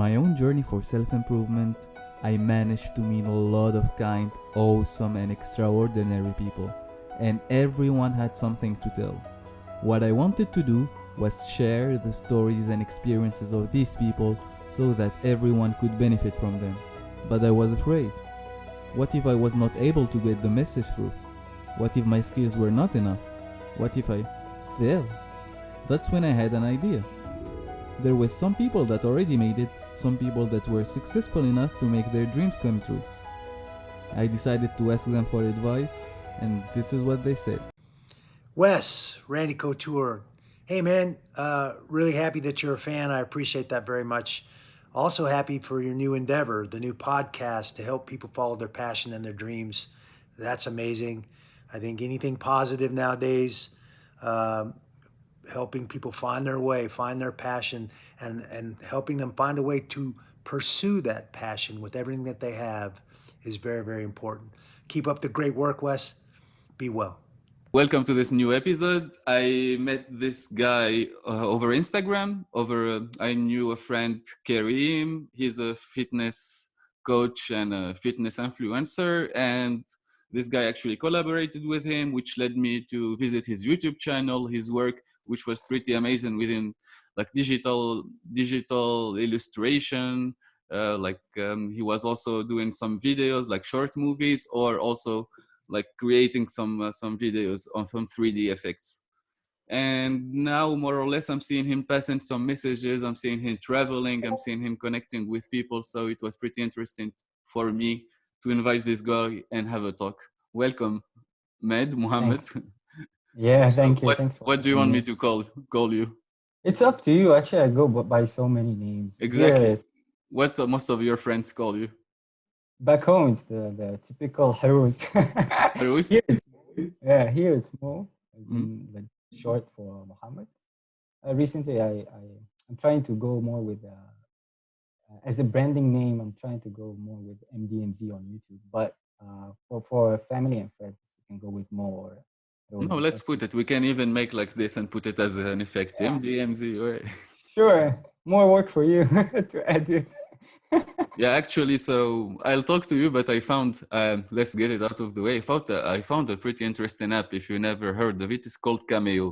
my own journey for self-improvement, I managed to meet a lot of kind, awesome and extraordinary people, and everyone had something to tell. What I wanted to do was share the stories and experiences of these people so that everyone could benefit from them. But I was afraid. What if I was not able to get the message through? What if my skills were not enough? What if I failed? That's when I had an idea. There were some people that already made it, some people that were successful enough to make their dreams come true. I decided to ask them for advice, and this is what they said. Wes, Randy Couture. Hey man, really happy that you're a fan. I appreciate that very much. Also happy for your new endeavor, the new podcast to help people follow their passion and their dreams. That's amazing. I think anything positive nowadays, helping people find their way, find their passion, and helping them find a way to pursue that passion with everything that they have is very, very important. Keep up the great work, Wes. Be well. Welcome to this new episode. I met this guy over Instagram. I knew a friend, Kareem. He's a fitness coach and a fitness influencer. And this guy actually collaborated with him, which led me to visit his YouTube channel, his work, which was pretty amazing within like digital illustration. He was also doing some videos like short movies, or also like creating some videos on some 3D effects. And now more or less I'm seeing him passing some messages, I'm seeing him traveling, I'm seeing him connecting with people. So it was pretty interesting for me to invite this guy and have a talk. Welcome, Mohammed. Thanks. Yeah, So thank you. Thanks for what do you having want me. me to call you? It's up to you. Actually, I go by so many names. Here Exactly. is What's most of your friends call you? back home. It's the typical Harus. Harus? Here it's Mo, as Mm. in like short for Muhammad. Recently, I'm trying to go more with as a branding name. I'm trying to go more with MDMZ on YouTube. But for family and friends, you can go with Mo or Harus. No, It's let's up to put it. We can even make like this and put it as an effect. Yeah. MDMZ. Or... Sure, more work for you to add it. Yeah, actually, so I'll talk to you, but I found, let's get it out of the way. I found a pretty interesting app. If you never heard of it, it's called Cameo.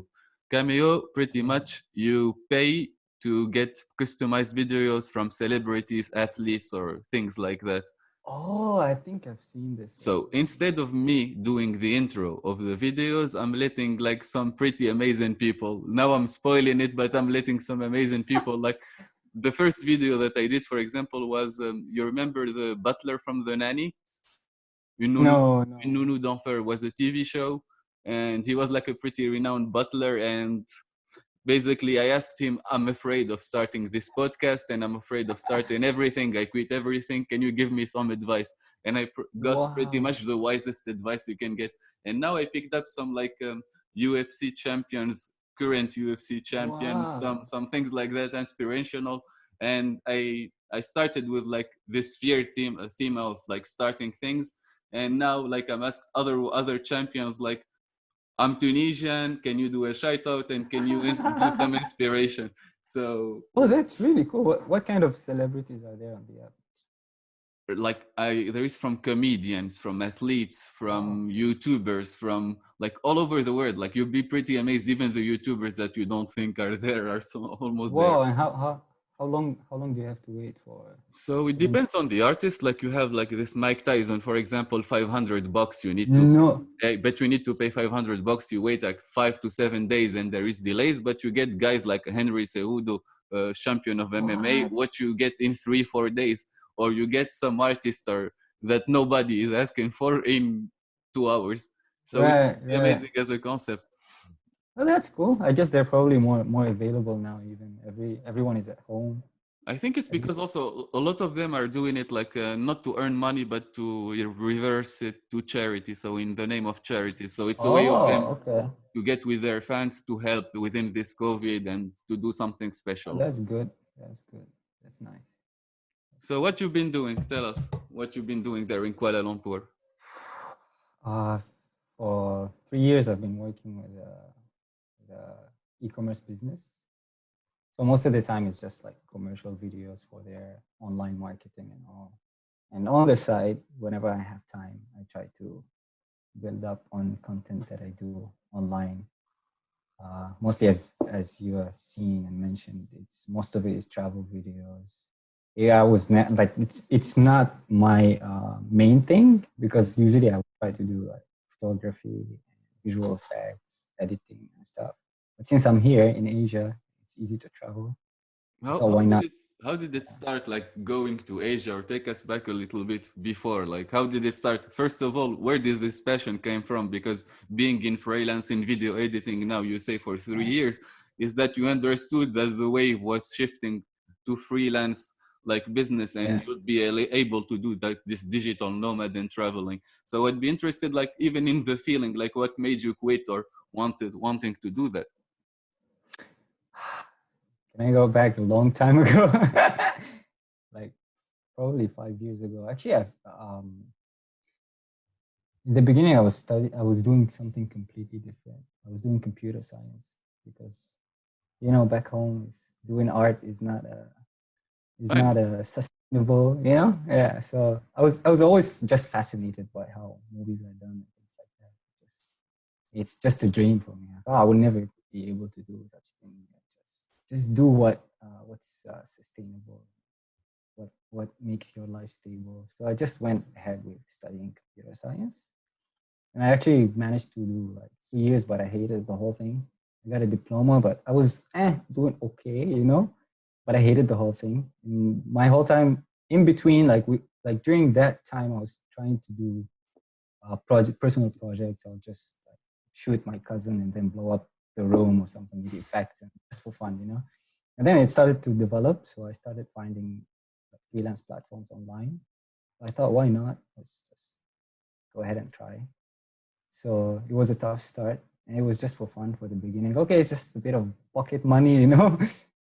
Cameo, pretty much you pay to get customized videos from celebrities, athletes, or things like that. Oh, I think I've seen this one. So instead of me doing the intro of the videos, I'm letting like some pretty amazing people. Now I'm spoiling it, but I'm letting some amazing people like the first video that I did, for example, was you remember the butler from The Nanny? No. Nounou d'Enfer was a TV show, and he was like a pretty renowned butler. And basically, I asked him, I'm afraid of starting this podcast and I'm afraid of starting everything. I quit everything. Can you give me some advice? And I got pretty much the wisest advice you can get. And now I picked up some like UFC champions, current UFC champions, some things like that, inspirational. And I started with like this fear theme, a theme of like starting things. And now like I'm asked other champions like, I'm Tunisian, can you do a shout out and can you do some inspiration? So that's really cool. What kind of celebrities are there on the app? like there is from comedians, from athletes, from YouTubers, from like all over the world. Like you'll be pretty amazed. Even the YouTubers that you don't think are there are almost there. And how long do you have to wait for? So it depends on the artist. Like you have like this Mike Tyson, for example, $500 you need to No. pay, but you need to pay $500. You wait like 5 to 7 days and there is delays, but you get guys like Henry Cejudo, champion of MMA, what you get in 3-4 days, or you get some artist that nobody is asking for in 2 hours. So it's amazing as a concept. Well, that's cool. I guess they're probably more available now. Even everyone is at home. I think it's because also a lot of them are doing it like not to earn money, but to reverse it to charity. So in the name of charity. So it's a way of them to get with their fans to help within this COVID and to do something special. That's good. That's nice. So what you've been doing? Tell us what you've been doing there in Kuala Lumpur. For 3 years, I've been working with e-commerce business. So most of the time it's just like commercial videos for their online marketing and all. And on the side, whenever I have time, I try to build up on content that I do online. Mostly, as you have seen and mentioned, it's most of it is travel videos. Yeah, I was not like it's not my main thing because usually I would try to do like photography, visual effects, editing and stuff. But since I'm here in Asia, it's easy to travel. I How, thought, how why did not? it how did it start, like going to Asia, or take us back a little bit before, like how did it start? First of all, where did this passion came from? Because being in freelance in video editing now, you say for 3 years, is that you understood that the wave was shifting to freelance like business, and Yeah. you'd be able to do that, this digital nomad and traveling. So I'd be interested, like even in the feeling, like what made you quit or wanting to do that. Can I go back a long time ago? Like probably 5 years ago. Actually, in the beginning, I was doing something completely different. I was doing computer science because back home is doing art is I not know. a sustainable. Yeah. So I was always just fascinated by how movies are done and things like that. It's just a dream for me. Oh, I will never be able to do such thing. Just do what's sustainable, what makes your life stable. So I just went ahead with studying computer science, and I actually managed to do like 2 years, but I hated the whole thing. I got a diploma, but I was doing okay. But I hated the whole thing. And my whole time in between, like during that time, I was trying to do personal projects. I'll just like, shoot my cousin and then blow up the room or something with the effects and just for fun. And then it started to develop. So I started finding freelance platforms online. I thought, why not? Let's just go ahead and try. So it was a tough start. And it was just for fun for the beginning. Okay, it's just a bit of pocket money.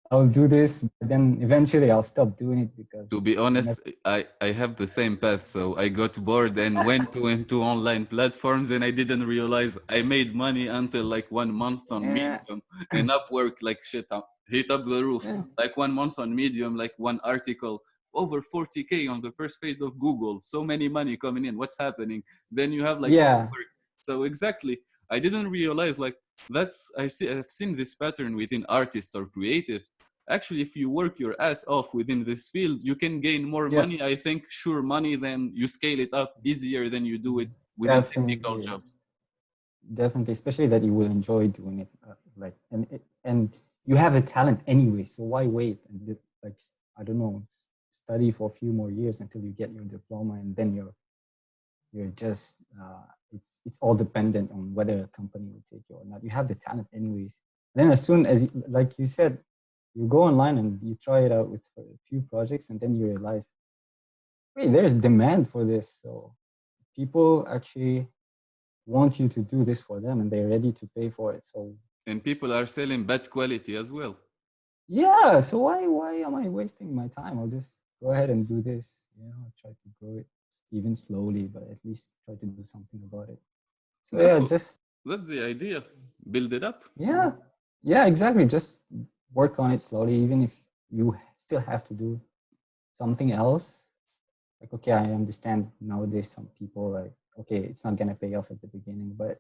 I'll do this, but then eventually I'll stop doing it To because be whenever, honest, I have the same path. So I got bored and went to into online platforms, and I didn't realize I made money until like 1 month on yeah, Medium and Upwork, like shit, hit up the roof. yeah, Like 1 month on Medium, like one article, over 40K on the first page of Google. So many money coming in. What's happening? Then you have like yeah, Upwork. So exactly, I didn't realize like I've seen this pattern within artists or creatives. Actually, if you work your ass off within this field, you can gain more yeah, money, I think, sure money, than you scale it up easier than you do it within technical definitely, jobs. definitely, especially that you will enjoy doing it, and you have the talent anyway. So why wait and I don't know, study for a few more years until you get your diploma, and then you're just it's all dependent on whether a company will take you or not. You have the talent anyways. Then as soon as like you said, you go online and you try it out with a few projects, and then you realize, wait, there's demand for this. So people actually want you to do this for them, and they're ready to pay for it. So And people are selling bad quality as well. yeah, so why am I wasting my time? I'll just go ahead and do this. Try to grow it even slowly, but at least try to do something about it. So yeah, That's what, just that's the idea. Build it up. yeah, yeah, exactly. Just work on it slowly, even if you still have to do something else. Like, okay, I understand nowadays some people like, okay, it's not gonna pay off at the beginning, but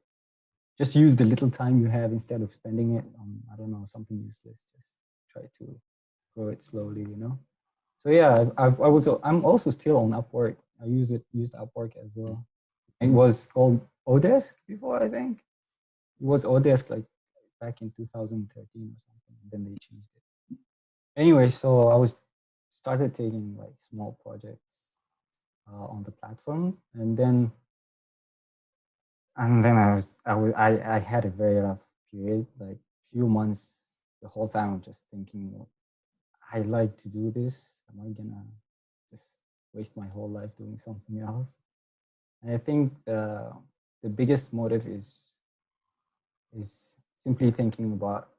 just use the little time you have instead of spending it on, I don't know, something useless. Just try to grow it slowly. So yeah, I'm also still on Upwork. I used Upwork as well. It was called Odesk before, I think. It was Odesk like back in 2013 or something. And then they changed it. Anyway, so I was started taking like small projects on the platform, and then I had a very rough period, like few months. The whole time I'm just thinking, I like to do this. Am I gonna just waste my whole life doing something else? And I think the biggest motive is simply thinking about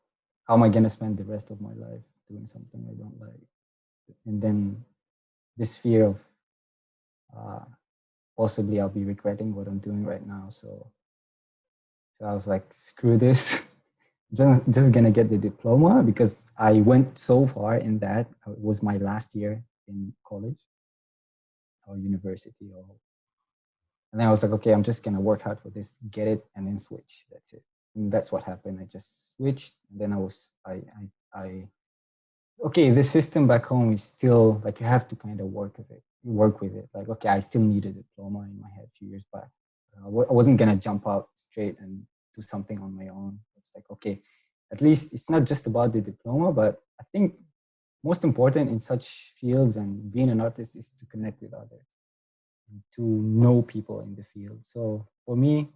how am I gonna spend the rest of my life doing something I don't like, and then this fear of uh, possibly I'll be regretting what I'm doing right now. So I was like, screw this. just gonna get the diploma because I went so far in that it was my last year in college or university, and then I was like, okay, I'm just gonna work hard for this, get it, and then switch. That's it. And that's what happened. I just switched. And then I okay, the system back home is still like you have to kind of work with it. Like, okay, I still need a diploma in my head a few years back. I wasn't gonna jump out straight and do something on my own. It's like, okay, at least it's not just about the diploma, but I think most important in such fields and being an artist is to connect with others, to know people in the field. So for me,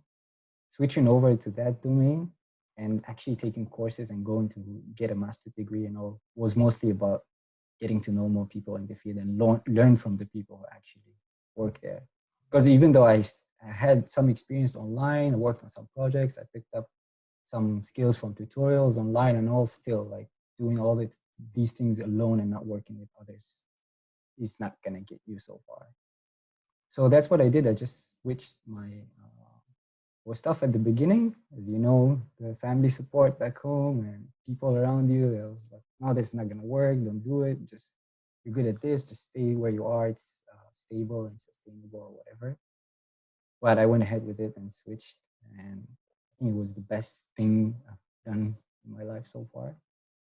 switching over to that domain and actually taking courses and going to get a master's degree and all was mostly about getting to know more people in the field and learn from the people who actually work there. Because even though I had some experience online, I worked on some projects, I picked up some skills from tutorials online and all, still like doing all these things alone and not working with others is not gonna get you so far. So that's what I did. I just switched my was tough at the beginning, as you know, the family support back home and people around you. They was like, "No, this is not gonna work. Don't do it. Just you're good at this. Just stay where you are. It's stable and sustainable, or whatever." But I went ahead with it and switched, and I think it was the best thing I've done in my life so far.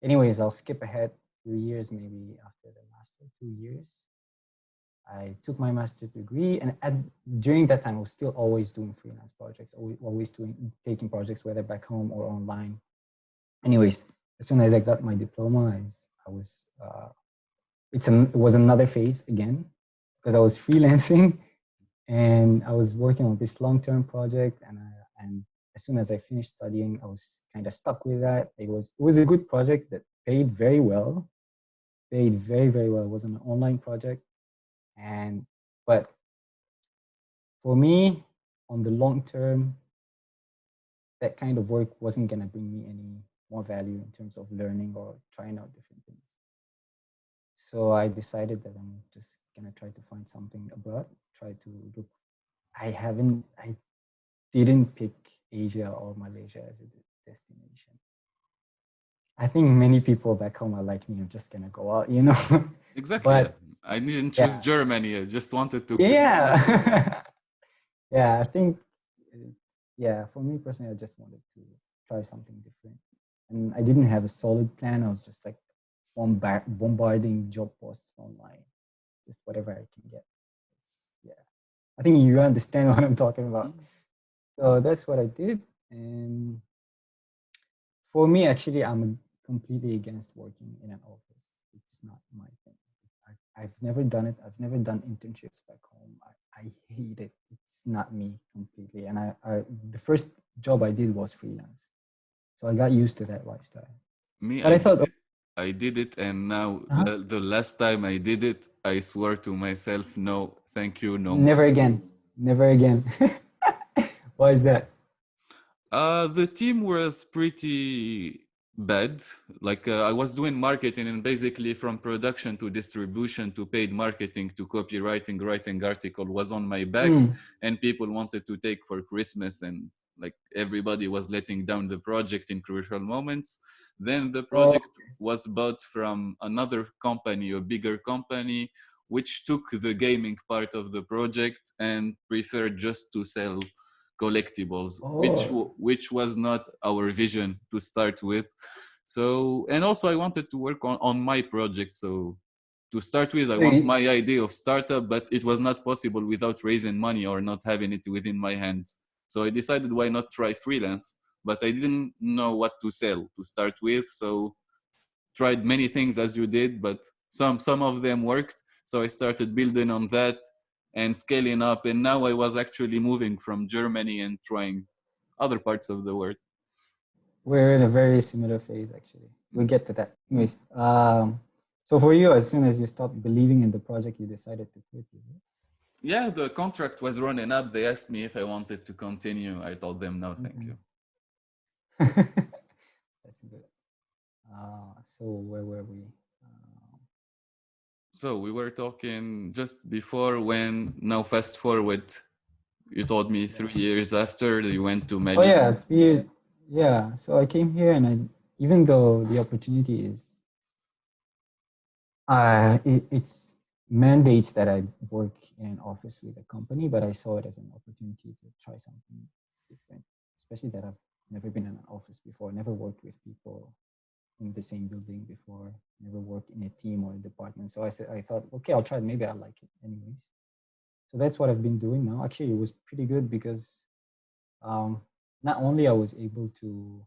Anyways, I'll skip ahead 3 years, maybe after the master, 2 years. I took my master's degree, and during that time, I was still always doing freelance projects, always taking projects, whether back home or online. Anyways, as soon as I got my diploma, it was another phase again, because I was freelancing and I was working on this long-term project, and as soon as I finished studying, I was kind of stuck with that. It was a good project that paid very well, paid very, very well. It was an online project. But for me, on the long term, that kind of work wasn't gonna bring me any more value in terms of learning or trying out different things. So I decided that I'm just gonna try to find something abroad. Try to look. I didn't pick Asia or Malaysia as a destination. I think many people back home are like me. I'm just gonna go out, you know. Exactly. But I didn't choose Germany. I just wanted to. yeah. Yeah, I think, for me personally, I just wanted to try something different. And I didn't have a solid plan. I was just like bombarding job posts online, just whatever I can get. I think you understand what I'm talking about. So that's what I did. And for me, actually, I'm completely against working in an office. It's not my thing. I've never done it. I've never done internships back home. I hate it. It's not me completely. And the first job I did was freelance. So I got used to that lifestyle. Me, But I thought, I did it, and now uh-huh. the last time I did it, I swore to myself, no, thank you, no more. Never again. Never again. Why is that? The team was pretty bad. Like I was doing marketing, and basically from production to distribution to paid marketing to copywriting, writing article was on my back, and people wanted to take for Christmas, and like everybody was letting down the project in crucial moments. Then the project was bought from another company, a bigger company, which took the gaming part of the project and preferred just to sell collectibles, which was not our vision to start with. So, and also I wanted to work on my project. So to start with, I want my idea of startup, but it was not possible without raising money or not having it within my hands. So I decided, why not try freelance? But I didn't know what to sell to start with. So tried many things as you did, but some of them worked. So I started building on that and scaling up. And now I was actually moving from Germany and trying other parts of the world. We're in a very similar phase, actually. We'll get to that. Anyways, so for you, as soon as you stopped believing in the project, you decided to quit, is it? Yeah, the contract was running up. They asked me if I wanted to continue. I told them no, thank you. That's good. So where were we? So we were talking just before, when now fast forward, you told me 3 years after you went to Malaysia. Oh yeah, 3 years. yeah, so I came here, and even though the opportunity is, it's mandates that I work in an office with a company, but I saw it as an opportunity to try something different, especially that I've never been in an office before, never worked with people in the same building before, never worked in a team or a department. So I thought, okay, I'll try it. Maybe I'll like it anyways. So that's what I've been doing now. Actually, it was pretty good because um, not only I was able to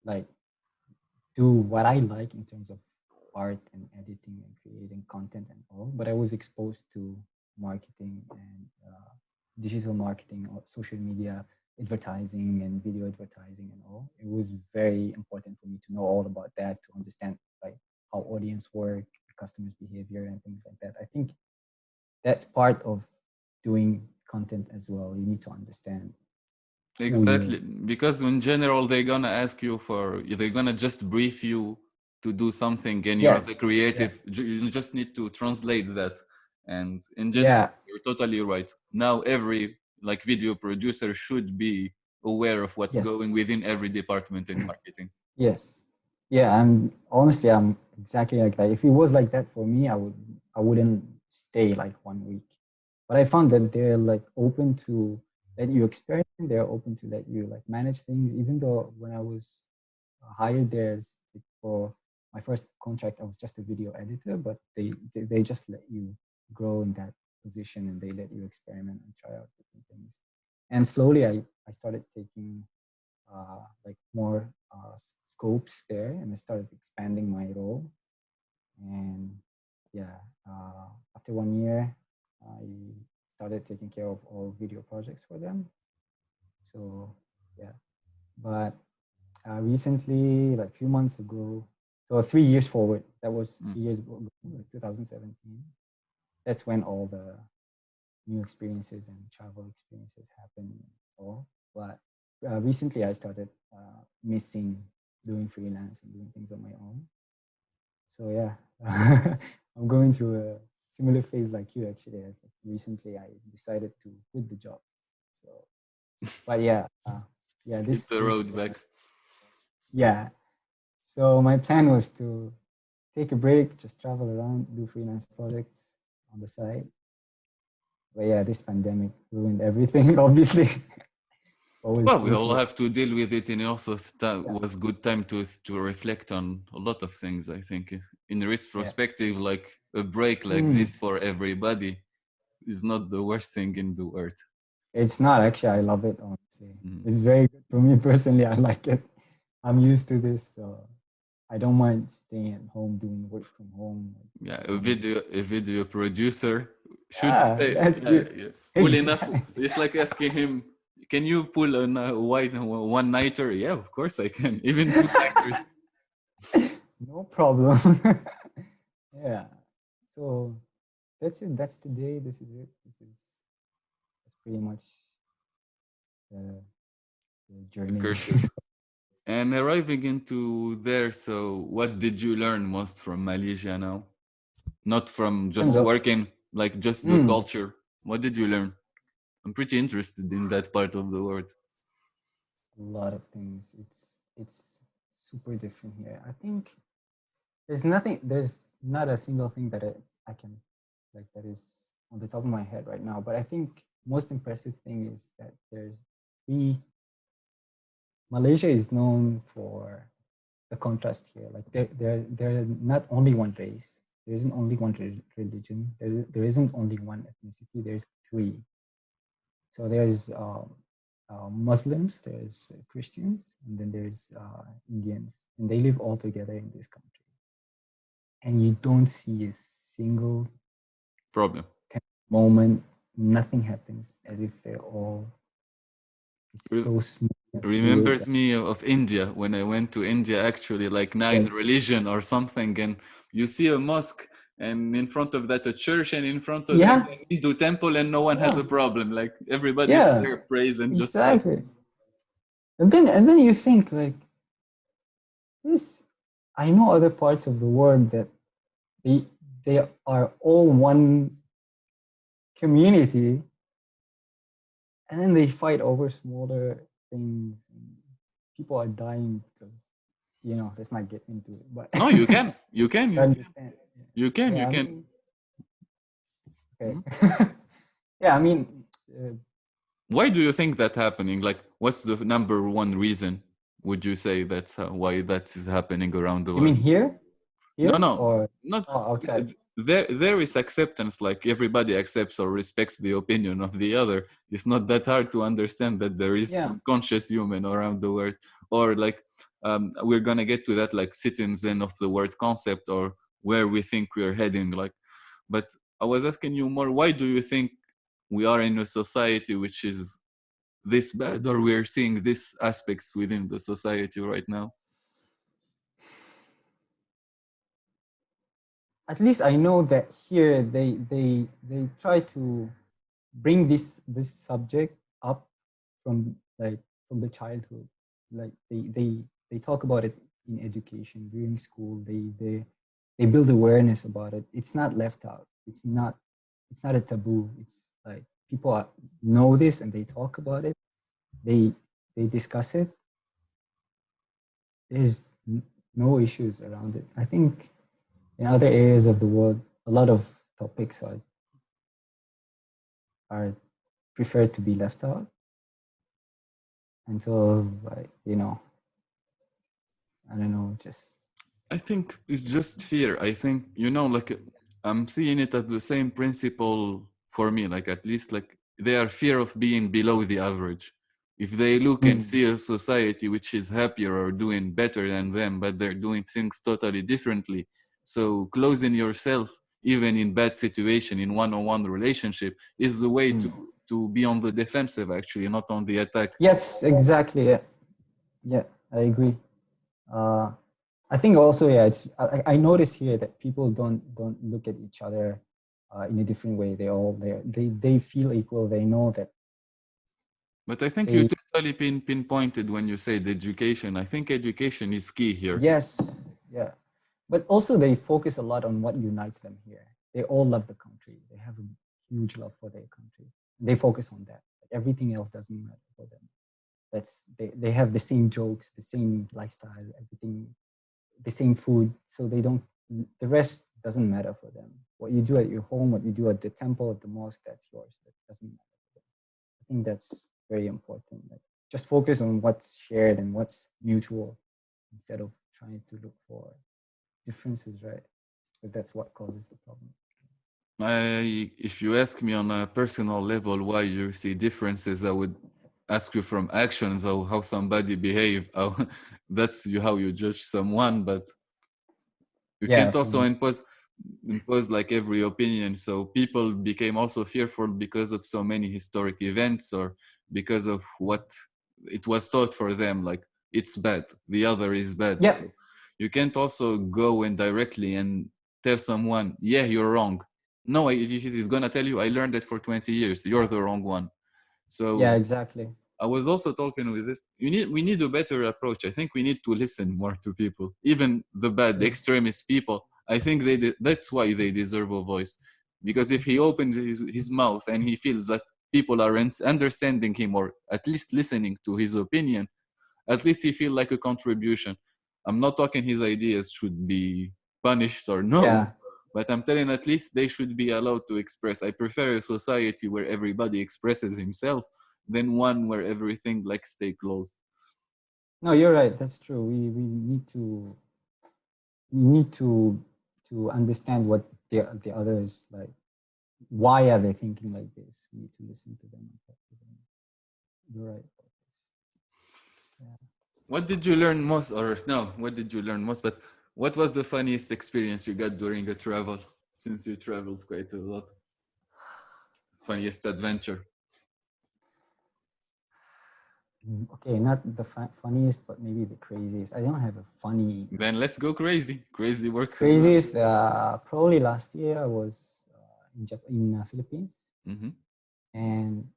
like do what I like in terms of art and editing and creating content and all, but I was exposed to marketing and digital marketing, or social media advertising and video advertising and all. It was very important for me to know all about that, to understand like how audience work, customers' behavior, and things like that. I think that's part of doing content as well. You need to understand who Exactly, you're. because in general they're gonna just brief you to do something, and you're the Yes. Yeah. creative. You just need to translate that. And in general, Yeah. you're totally right. Now every like video producer should be aware of what's going Yes. within every department in marketing. Yes. Yeah, and honestly, I'm exactly like that. If it was like that for me, I wouldn't stay like 1 week. But I found that they're like open to let you experiment. They're open to let you like manage things. Even though when I was hired there for my first contract, I was just a video editor, but they just let you grow in that position, and they let you experiment and try out different things. And slowly, I started taking like more scopes there, and I started expanding my role. And yeah, after 1 year, I started taking care of all video projects for them. So yeah, but recently, like a few months ago, so 3 years forward, that was Mm. 3 years ago, like 2017. That's when all the new experiences and travel experiences happen and all. But recently, I started missing doing freelance and doing things on my own. So yeah, I'm going through a similar phase like you actually. Recently, I decided to quit the job. So, but yeah, yeah, Hit the this road back. yeah. So my plan was to take a break, just travel around, do freelance projects on the side. But yeah, this pandemic ruined everything, obviously. Always Well, we close all to have to deal with it, and also that yeah, was good time to reflect on a lot of things. I think in yeah. retrospective, like a break like Mm. this for everybody is not the worst thing in the world. It's not actually. I love it, honestly. Mhm. It's very good for me personally. I like it. I'm used to this, so I don't mind staying at home doing work from home, Yeah, traveling. a video producer should Yeah, stay. that's Yeah, it. yeah. Pull enough. Exactly. It's like asking him, "Can you pull a white one nighter?" Yeah, of course I can. Even two nighters. No problem. Yeah. So that's it. That's today. This is it. That's pretty much the, the journey. Curses. And arriving into there, so what did you learn most from Malaysia now? Not from In terms just of working, like just the mm, culture. What did you learn? I'm pretty interested in that part of the world. a lot of things. It's super different here. I think there's nothing. There's not a single thing that I can like that is on the top of my head right now. But I think most impressive thing is that we Malaysia is known for the contrast here. Like there are not only one race. There isn't only one religion. There isn't only one ethnicity. There's three. So there's Muslims, there's Christians, and then there's Indians, and they live all together in this country. And you don't see a single Problem. moment. Nothing happens as if they're all. It's Re- so smooth and fluid. Remembers me of India when I went to India, actually, like nine Yes. religion or something, and you see a mosque, and in front of that a church, and in front of that Yeah. a Hindu temple, and no one has Yeah. a problem. Like everybody's Yeah. there, praise and just pass. Exactly. And then you think like this. I know other parts of the world that they they are all one community, and then they fight over smaller things. people are dying because, let's not get into it. But No, you can. You can. I You can. understand. You can. Yeah, You I can. mean, okay. Yeah, I mean, Why do you think that happening? Like, what's the number one reason? Would you say that's why that is happening around the you mean world? here? No, Here no, or not outside? there is acceptance, like everybody accepts or respects the opinion of the other. It's not that hard to understand that there is Yeah. some conscious human around the world, or like we're gonna get to that, like citizen of the word concept, or where we think we're heading. Like, but I was asking you more, why do you think we are in a society which is this bad, or we're seeing these aspects within the society right now? At least I know that here they try to bring this subject up from from the childhood. Like they talk about it in education during school. They build awareness about it. It's not left out. It's not a taboo. It's like people know this and they talk about it. They discuss it. There's no issues around it. I think in other areas of the world, a lot of topics are preferred to be left out until, like, I don't know, just I think it's just fear. I think, like I'm seeing it as the same principle for me. Like, at least, like, they are fear of being below the average. If they look and see a society which is happier or doing better than them, but they're doing things totally differently. So closing yourself, even in bad situation, in one-on-one relationship, is the way to be on the defensive, actually, not on the attack. yes, exactly. Yeah, I agree. I think also, yeah, it's I notice here that people don't look at each other in a different way. They feel equal. They know that. But I think you totally pinpointed when you said education. I think education is key here. Yes, yeah, but also they focus a lot on what unites them here. They all love the country. They have a huge love for their country. They focus on that. Everything else doesn't matter for them. They have the same jokes, the same lifestyle, everything, the same food. So the rest doesn't matter for them. What you do at your home, what you do at the temple, at the mosque, that's yours. That doesn't matter for them. I think that's very important. Like, just focus on what's shared and what's mutual instead of trying to look for differences, right? Because that's what causes the problem. If you ask me on a personal level why you see differences, I would ask you from actions, or how somebody behave. That's how you judge someone, but you can't also impose like every opinion. So people became also fearful because of so many historic events, or because of what it was taught for them, like it's bad, the other is bad. Yeah. So you can't also go in directly and tell someone, yeah, you're wrong. No, he's gonna tell you, I learned it for 20 years, you're the wrong one. So yeah, exactly. I was also talking with this. We need a better approach. I think we need to listen more to people, even the bad, the extremist people. I think that's why they deserve a voice. Because if he opens his mouth and he feels that people are understanding him, or at least listening to his opinion, at least he feel like a contribution. I'm not talking his ideas should be punished or no, Yeah. but I'm telling at least they should be allowed to express. I prefer a society where everybody expresses himself than one where everything like stay closed. No, you're right. That's true. We need to understand what the others like. Why are they thinking like this? We need to listen to them and talk to them. You're right about this. Yeah. What did you learn most, or no? What did you learn most? But what was the funniest experience you got during a travel? Since you traveled quite a lot, funniest adventure. Okay, not the funniest, but maybe the craziest. I don't have a funny. Then let's go crazy. Crazy works. Craziest, probably last year I was in Philippines, and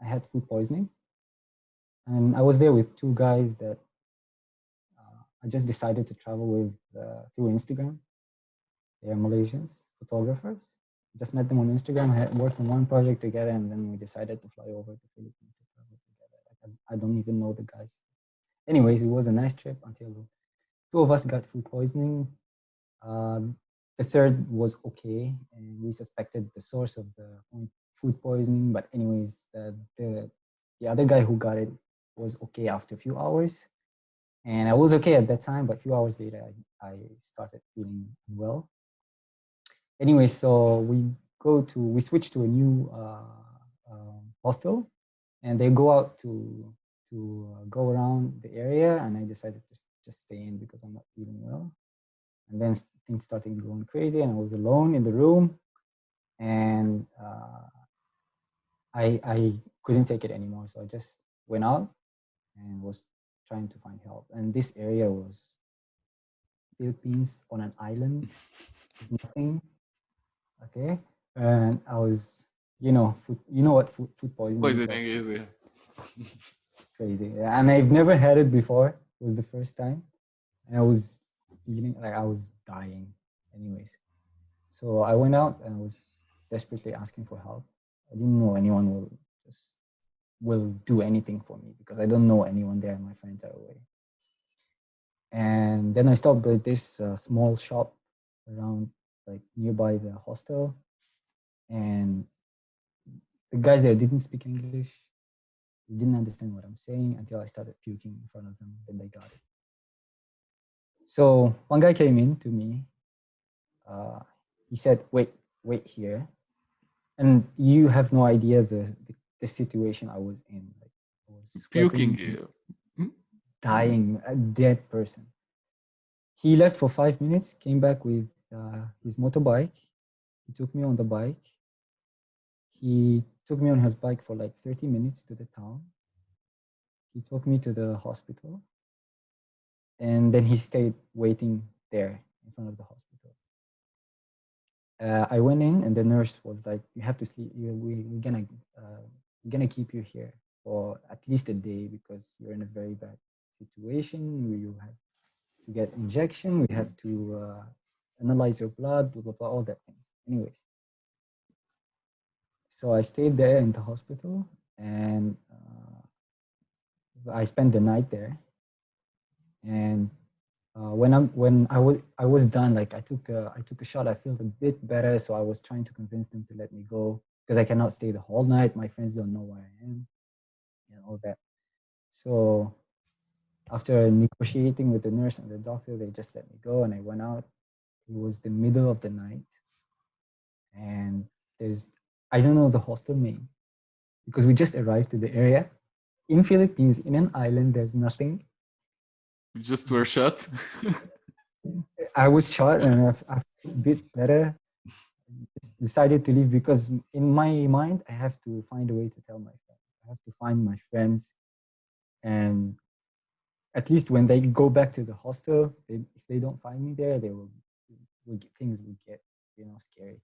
I had food poisoning, and I was there with two guys that I just decided to travel with through Instagram. They are Malaysians, photographers. Just met them on Instagram. I had worked on one project together, and then we decided to fly over to Philippines to travel together. Like, I don't even know the guys. Anyways, it was a nice trip until two of us got food poisoning. The third was okay, and we suspected the source of the food poisoning. But anyways, the other guy who got it was okay after a few hours, and I was okay at that time. But a few hours later, I started feeling unwell. Anyway, so we switch to a new hostel, and they go out to go around the area, and I decided to just stay in because I'm not feeling well. And then things started going crazy, and I was alone in the room, and I couldn't take it anymore. So I just went out and was trying to find help. And this area was Philippines on an island, nothing. Okay, and I was, you know what food poisoning Poisoning does. is, yeah. Crazy. Yeah, and I've never had it before. It was the first time, and I was feeling like I was dying. Anyways, so I went out and I was desperately asking for help. I didn't know anyone will do anything for me because I don't know anyone there. My friends are away. And then I stopped by this small shop around, like, nearby the hostel, and the guys there didn't speak English. They didn't understand what I'm saying until I started puking in front of them. Then they got it. So one guy came in to me. He said, wait here. And you have no idea the situation I was in. Like, I was Puking. sweating, dying, a dead person. He left for 5 minutes, came back with his motorbike. He took me on the bike. He took me on his bike for like 30 minutes to the town. He took me to the hospital. And then he stayed waiting there in front of the hospital. I went in, and the nurse was like, "You have to sleep. We're gonna keep you here for at least a day because you're in a very bad situation. You have to get injection. We have to analyze your blood, blah blah blah, all that things." Anyways, so I stayed there in the hospital, and I spent the night there. And when I was done, like, I took a shot. I felt a bit better, so I was trying to convince them to let me go because I cannot stay the whole night. My friends don't know where I am, and all that. So after negotiating with the nurse and the doctor, they just let me go, and I went out. It was the middle of the night, and I don't know the hostel name because we just arrived to the area. In Philippines, in an island, there's nothing. You just were shot. I was shot, and I felt a bit better. Just decided to leave because in my mind, I have to find a way to tell my friends. I have to find my friends, and at least when they go back to the hostel, if they don't find me there, things will get scary.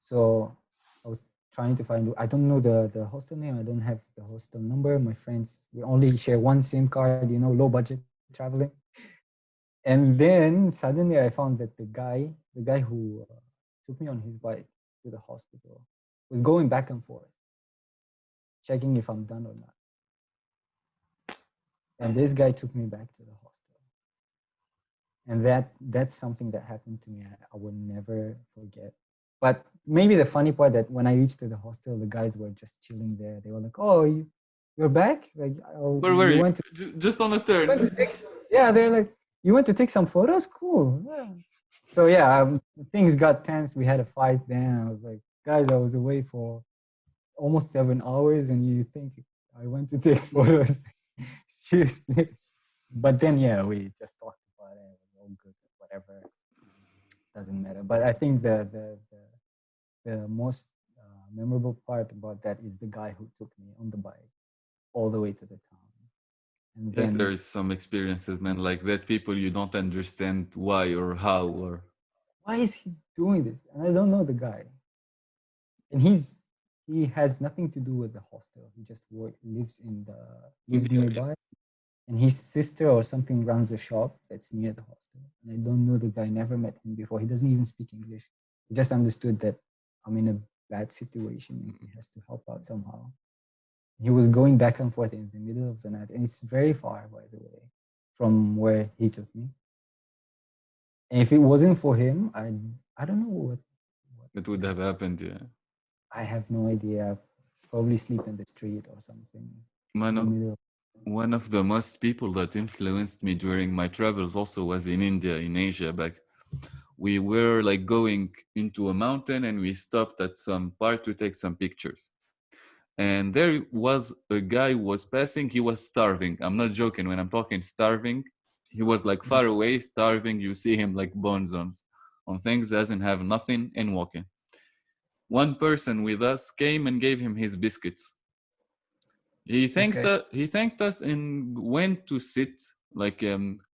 So I was trying to find. I don't know the hostel name. I don't have the hostel number. My friends, we only share one SIM card. Low budget traveling. And then suddenly I found that the guy who took me on his bike to the hospital was going back and forth, checking if I'm done or not. And this guy took me back to the hostel. And that's something that happened to me I will never forget. But maybe the funny part that when I reached to the hostel, the guys were just chilling there. They were like, "Oh, you're back? Like, Where were you? Just on a turn." They're like, "You went to take some photos? Cool." Yeah. So yeah, things got tense. We had a fight then. I was like, "Guys, I was away for almost 7 hours, and you think I went to take photos?" Seriously. But then, yeah, we just talked about it. It was all good, whatever. Doesn't matter. But I think the most memorable part about that is the guy who took me on the bike all the way to the town. And yes, then, there is some experiences, man, like that. People you don't understand why or how or why is he doing this? And I don't know the guy. And he has nothing to do with the hostel. He just lives nearby. And his sister or something runs a shop that's near the hostel. And I don't know the guy, never met him before. He doesn't even speak English. He just understood that I'm in a bad situation and he has to help out somehow. He was going back and forth in the middle of the night, and it's very far, by the way, from where he took me. And if it wasn't for him, I don't know what It would would have have. happened, yeah. I have no idea. Probably sleep in the street or something in One the of, middle. one of the most people that influenced me during my travels also was in India, in Asia back. We were like going into a mountain and we stopped at some part to take some pictures. And there was a guy who was passing. He was starving. I'm not joking when I'm talking starving. He was like Mhm. far away, starving. You see him like bones on things, doesn't have nothing and walking. One person with us came and gave him his biscuits. Okay. He thanked us and went to sit like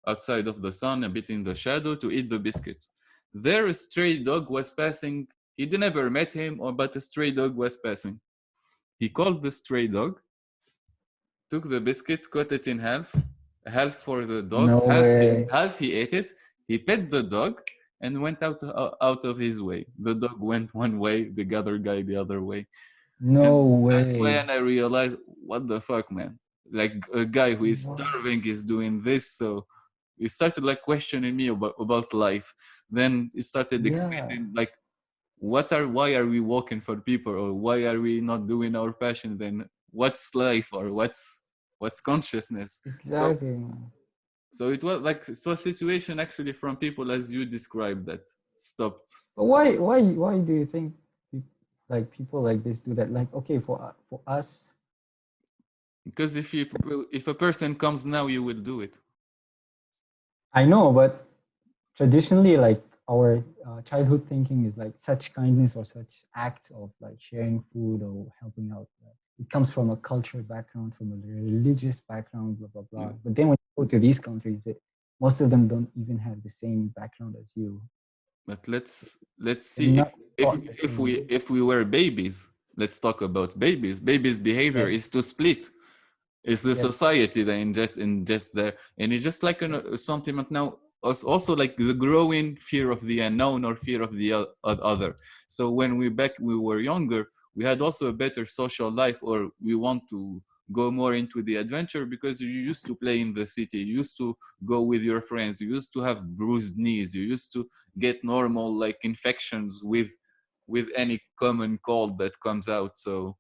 outside of the sun, a bit in the shadow, to eat the biscuits. There, a stray dog was passing. He never met him, or but a stray dog was passing. He called the stray dog, took the biscuit, cut it in half, half for the dog, No way. half he ate it. He pet the dog and went out of his way. The dog went one way, the other guy the other way. And No that's way. when I realized, what the fuck, man? Like a guy who is Wow. starving is doing this. So he started like questioning me about life. Then he started Yeah, explaining like, why are we walking for people, or why are we not doing our passion? Then what's life, or what's consciousness? So exactly, man. it was like a situation actually from people as you described that stopped. But why do you think like people like this do that? Like, okay, for us, Because if a person comes now, you will do it. I know, but traditionally, like our childhood thinking is like such kindness or such acts of like sharing food or helping out. It comes from a cultural background, from a religious background, blah blah blah. Yeah. But then when you go to these countries, most of them don't even have the same background as you. But let's They're see not taught the if same. we were babies. Let's talk about babies. Babies' behavior is Yes, to split. It's the yes, society that ingest there, and it's just like yeah, a sentiment now. Also, like the growing fear of the unknown or fear of the other. So when we were younger, we had also a better social life, or we want to go more into the adventure because you used to play in the city, you used to go with your friends, you used to have bruised knees, you used to get normal like infections with any common cold that comes out. So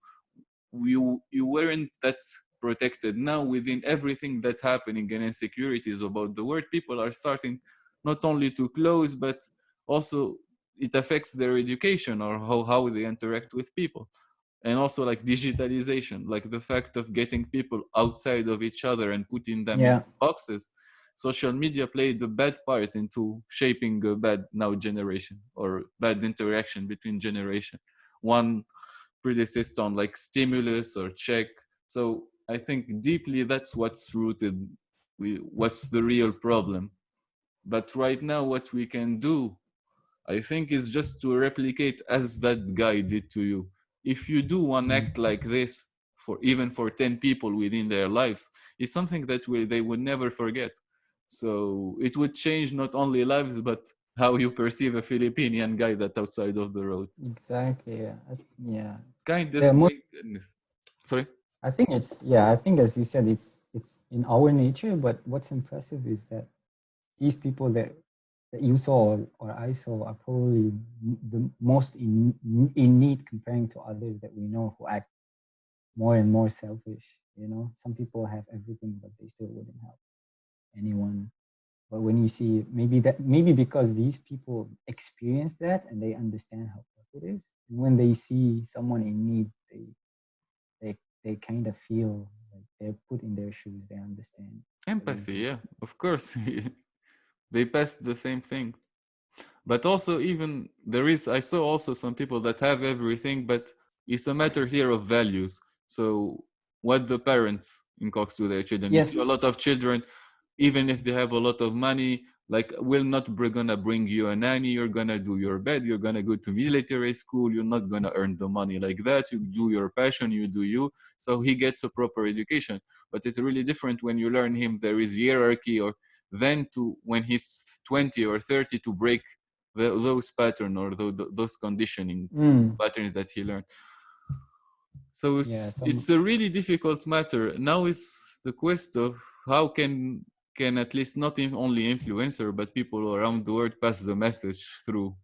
you weren't that protected. Now within everything that's happening and insecurities about the world, people are starting not only to close, but also it affects their education or how they interact with people. And also like digitalization, like the fact of getting people outside of each other and putting them in yeah. boxes. Social media played a bad part into shaping a bad now generation, or bad interaction between generation. One predecessed on like stimulus or check. So I think deeply that's what's rooted. What's the real problem? But right now, what we can do, I think, is just to replicate as that guy did to you. If you do one Mm. act like this for even for 10 people within their lives, it's something that they would never forget. So it would change not only lives, but how you perceive a Filipinian guy that's outside of the road. Exactly. Yeah. Yeah. Kindness, The most, bring goodness. Sorry? I think it's yeah. I think as you said, it's in our nature. But what's impressive is that these people that you saw or I saw are probably the most in need comparing to others that we know who act more and more selfish. You know, some people have everything, but they still wouldn't help anyone. But when you see maybe because these people experience that and they understand how tough it is, and when they see someone in need, they kind of feel like they're put in their shoes. They understand what is Empathy, going yeah, on. of course. They passed the same thing. But also, even there is, I saw also some people that have everything, but it's a matter here of values. So, what the parents inculcate to their children. You see a lot Yes, of children, even if they have a lot of money, like will not gonna bring you a nanny. You're gonna do your bed. You're gonna go to military school. You're not gonna earn the money like that. You do your passion. You do you. So he gets a proper education. But it's really different when you learn him. There is hierarchy, or then to when he's 20 or 30 to break those pattern or those conditioning mm, patterns that he learned. So Yeah, it's a really difficult matter. Now is the quest of how can at least not only influencer but people around the world pass the message through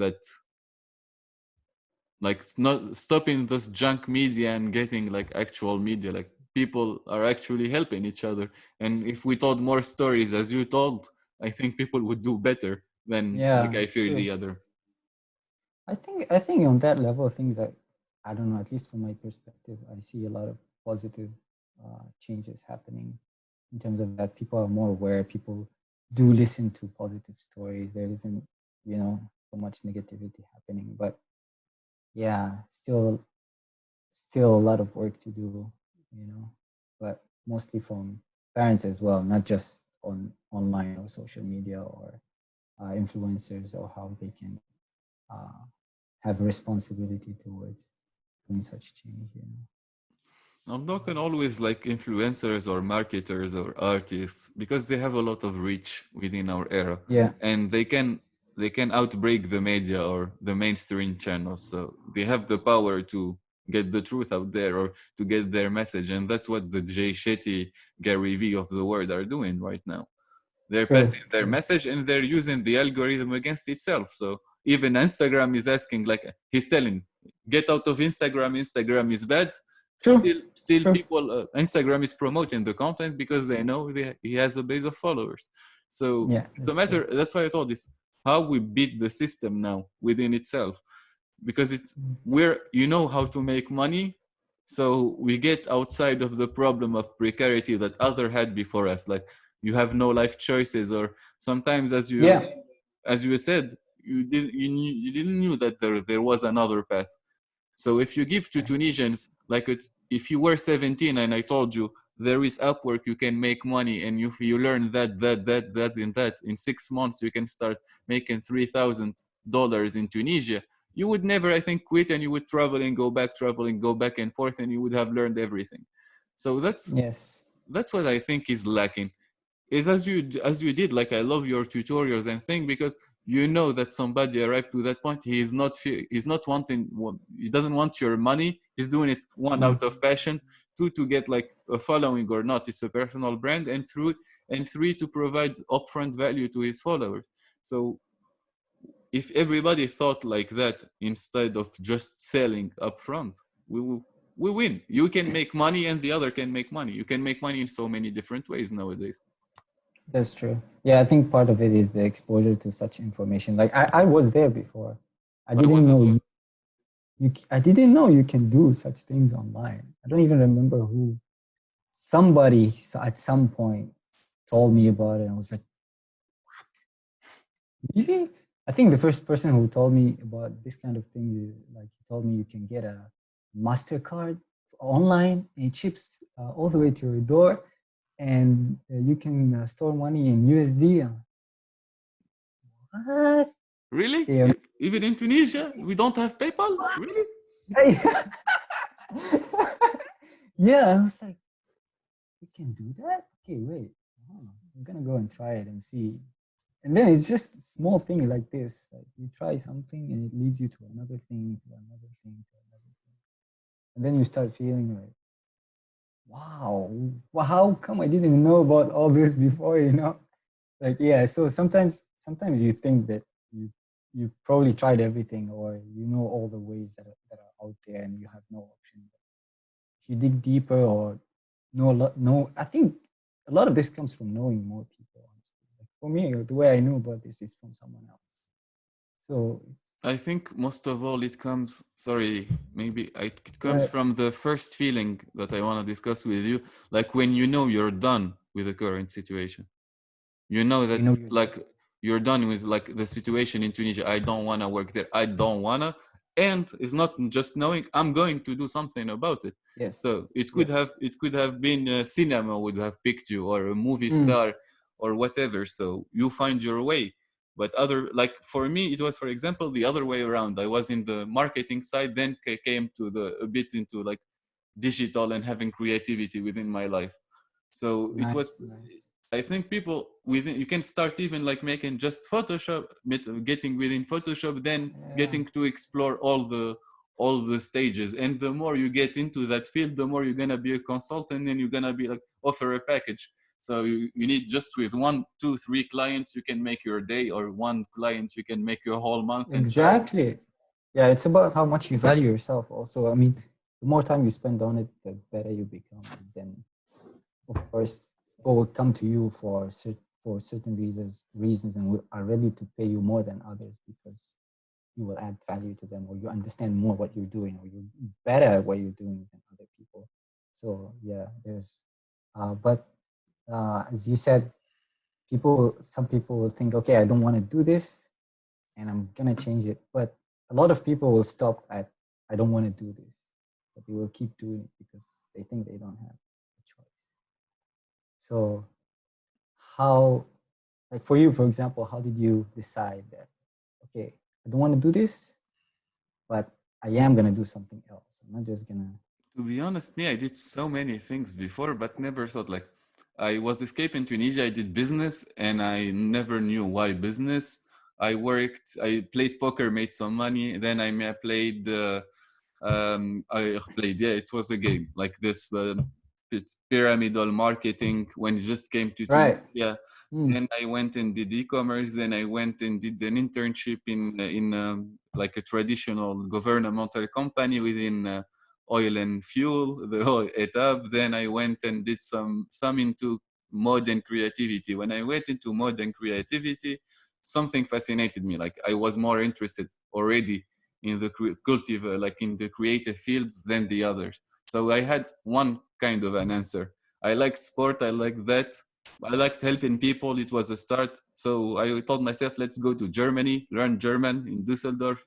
that, like it's not stopping this junk media and getting like actual media. Like people are actually helping each other, and if we told more stories as you told, I think people would do better than like yeah, I fear true. the other. I think on that level, things that I don't know. At least from my perspective, I see a lot of positive changes happening in terms of that. People are more aware. People do listen to positive stories. There isn't, so much negativity happening. But yeah, still a lot of work to do. But mostly from parents as well, not just on online or social media or influencers, or how they can uh, have a responsibility towards doing such change. I'm talking always like influencers or marketers or artists because they have a lot of reach within our era, Yeah, and they can outbreak the media or the mainstream channels. So they have the power to get the truth out there or to get their message, and that's what the Jay Shetty, Gary Vee of the world are doing right now. They're true, passing their true. message and they're using the algorithm against itself. So even Instagram is asking, like he's telling, get out of Instagram. Instagram is bad. True, Still, true. people Instagram is promoting the content because they know he has a base of followers. So Yeah, it's a that's true. matter. That's why I told this how we beat the system now within itself, because it's we're how to make money, so we get outside of the problem of precarity that other had before us. Like you have no life choices, or sometimes Yeah, as you said, you didn't knew that there was another path. So if you give to yeah. Tunisians, like if you were 17 and I told you there is Upwork, you can make money, and you learn that in 6 months you can start making $3,000 in Tunisia, you would never, I think, quit, and you would travel and go back and forth, and you would have learned everything. So Yes, that's what I think is lacking, is as you did. Like I love your tutorials and thing, because that somebody arrived to that point. He's not wanting, he doesn't want your money. He's doing it, one, mm, out of passion, two, to get like a following or not, it's a personal brand, and three, to provide upfront value to his followers. So if everybody thought like that instead of just selling upfront, we win. You can make money and the other can make money. You can make money in so many different ways nowadays. that's true. Yeah, I think part of it is the exposure to such information. Like I was there before. I I didn't was as know well. I didn't know you can do such things online. I don't even remember who. Somebody at some point told me about it. I was like, really? I think the first person who told me about this kind of thing is like, he told me you can get a MasterCard online and it ships all the way to your door, and you can store money in USD. What? Really? Okay, Even in Tunisia, we don't have PayPal? Really? yeah, I was like, you can do that? Okay, wait. I'm gonna go and try it and see. And then it's just a small thing like this. Like you try something and it leads you to another thing, to another thing, to another thing. And then you start feeling like, wow, well, how come I didn't know about all this before? Like, yeah, so sometimes you think that you probably tried everything, or all the ways that are out there and you have no option. But if you dig deeper or know a lot, I think a lot of this comes from knowing more people, honestly. Like for me, the way I knew about this is from someone else. So I think most of all it comes, sorry, it comes uh, from the first feeling that I want to discuss with you. Like when you're done with the current situation. you That know you're like you're done with like the situation in Tunisia. I don't want to work there. I don't want to. And it's not just knowing, I'm going to do something about it. yes, So it could have yes. it could have been cinema would have picked you, or a movie Mm, star, or whatever. So you find your way. But other, like for me, it was, for example, the other way around. I was in the marketing side, then came to a bit into like digital and having creativity within my life. So it was, nice, nice. I think people within, you can start even like making just Photoshop, getting within Photoshop, then Yeah, getting to explore all the stages. And the more you get into that field, the more you're going to be a consultant, and you're going to be like offer a package. So you need just with 1, 2, 3 clients, you can make your day, or one client, you can make your whole month and start. Exactly. Yeah, it's about how much you value yourself also. I mean, the more time you spend on it, the better you become. And then, of course, people will come to you for certain reasons, and are ready to pay you more than others because you will add value to them, or you understand more what you're doing, or you're better at what you're doing than other people. So yeah, but as you said, some people will think, okay, I don't want to do this, and I'm gonna change it. But a lot of people will stop at, I don't want to do this, but they will keep doing it because they think they don't have a choice. So how, like for you, for example, how did you decide that, okay, I don't want to do this, but I am gonna do something else. I'm not just gonna. To be honest, me, I did so many things before, but never thought like I was escaping Tunisia. I did business, and I never knew why business. I played poker, made some money. Then played. I played. Yeah, it was a game like this. Pyramidal marketing when it just came to Right. Tunisia. Then I went and did e-commerce. Then I went and did an internship in like a traditional governmental company within oil and fuel, the whole etap. Then I went and did some into modern creativity. When I went into modern creativity, something fascinated me. Like I was more interested already in the like in the creative fields than the others. So I had one kind of an answer. I liked sport. I liked that. I liked helping people. It was a start. So I told myself, let's go to Germany, learn German in Düsseldorf.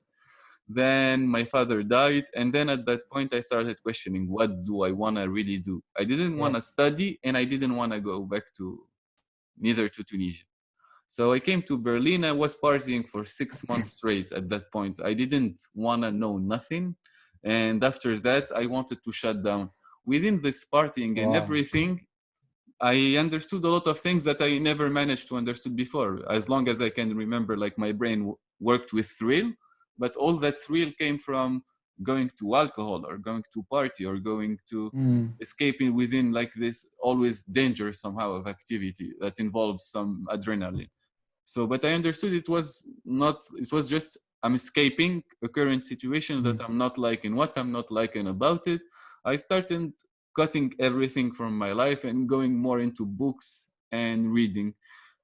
Then my father died. And then at that point, I started questioning, what do I want to really do? I didn't want to Yes. study, and I didn't want to go back to neither to Tunisia. So I came to Berlin. I was partying for 6 months straight at that point. I didn't want to know nothing. And after that, I wanted to shut down. Within this partying and Wow. everything, I understood a lot of things that I never managed to understood before. As long as I can remember, like my brain worked with thrill, but all that thrill came from going to alcohol or going to party or going to escaping within like this always danger somehow of activity that involves some adrenaline. So, but I understood it was not, it was just I'm escaping a current situation that I'm not liking. What I'm not liking about it, I started cutting everything from my life and going more into books and reading.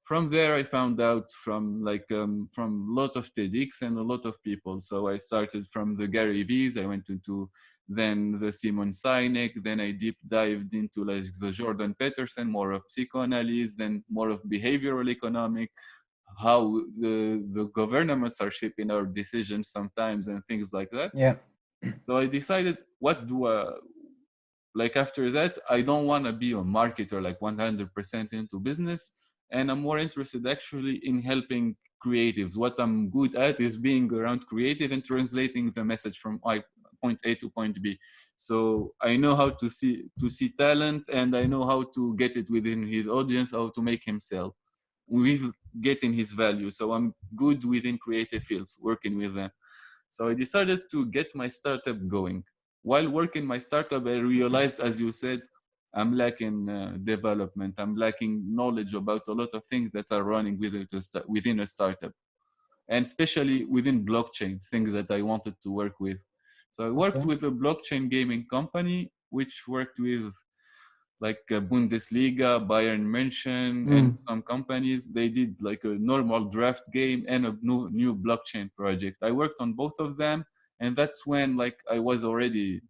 From there, I found out from a lot of TEDx and a lot of people. So I started from the Gary V's. I went into then the Simon Sinek. Then I deep dived into like the Jordan Peterson, more of psychoanalysis, then more of behavioral economic, how the governments are shaping our decisions sometimes and things like that. Yeah. So I decided, what do like after that, I don't want to be a marketer like 100% into business, and I'm more interested actually in helping creatives. What I'm good at is being around creative and translating the message from point A to point B. So I know how to see talent, and I know how to get it within his audience, how to make him sell with getting his value. So I'm good within creative fields, working with them. So I decided to get my startup going. While working my startup, I realized, as you said, I'm lacking development. I'm lacking knowledge about a lot of things that are running within a startup, and especially within blockchain, things that I wanted to work with. So I worked Okay. with a blockchain gaming company, which worked with like Bundesliga, Bayern München, and some companies. They did like a normal draft game and a new blockchain project. I worked on both of them, and that's when like I was already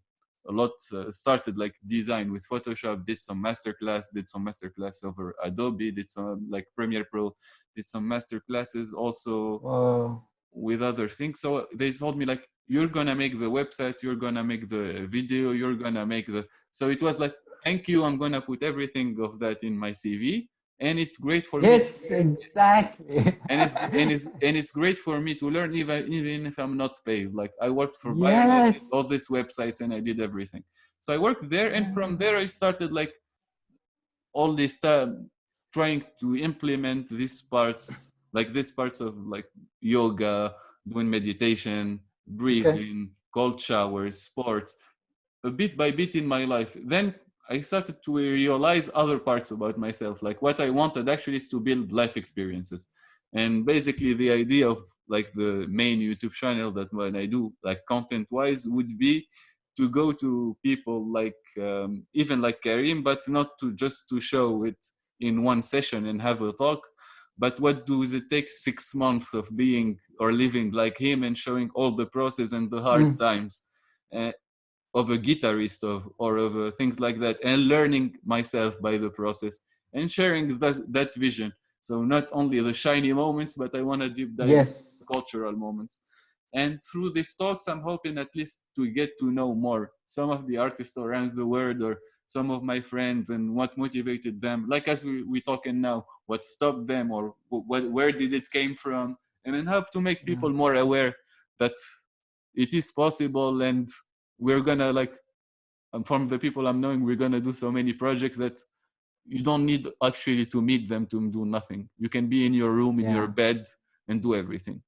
a lot started like design with Photoshop. Did some masterclass over Adobe. Did some like Premiere Pro. Did some master classes also Wow. with other things. So they told me like, you're gonna make the website, you're gonna make the video, you're gonna make the. So it was like, thank you, I'm gonna put everything of that in my CV, and it's great for me. Yes, exactly. And it's great for me to learn, even if I'm not paid. Like I worked for Bayern, I did all Yes. these websites and I did everything. So I worked there, and from there I started like all this time trying to implement these parts of like yoga, doing meditation, Okay. breathing, cold showers, sports, bit by bit in my life. Then I started to realize other parts about myself. Like what I wanted actually is to build life experiences. And basically the idea of like the main YouTube channel that when I do like content wise would be to go to people like even like Karim, but not to just to show it in one session and have a talk, but what does it take 6 months of being or living like him and showing all the process and the hard times of a guitarist or of things like that, and learning myself by the process and sharing that vision. So not only the shiny moments, but I want to deep dive into Yes. cultural moments. And through these talks, I'm hoping at least to get to know more some of the artists around the world or some of my friends and what motivated them. Like as we talking now, what stopped them or where did it came from, and then help to make people more aware that it is possible, and we're gonna like from the people I'm knowing, we're gonna do so many projects that you don't need actually to meet them to do nothing. You can be in your room, in your bed, and do everything.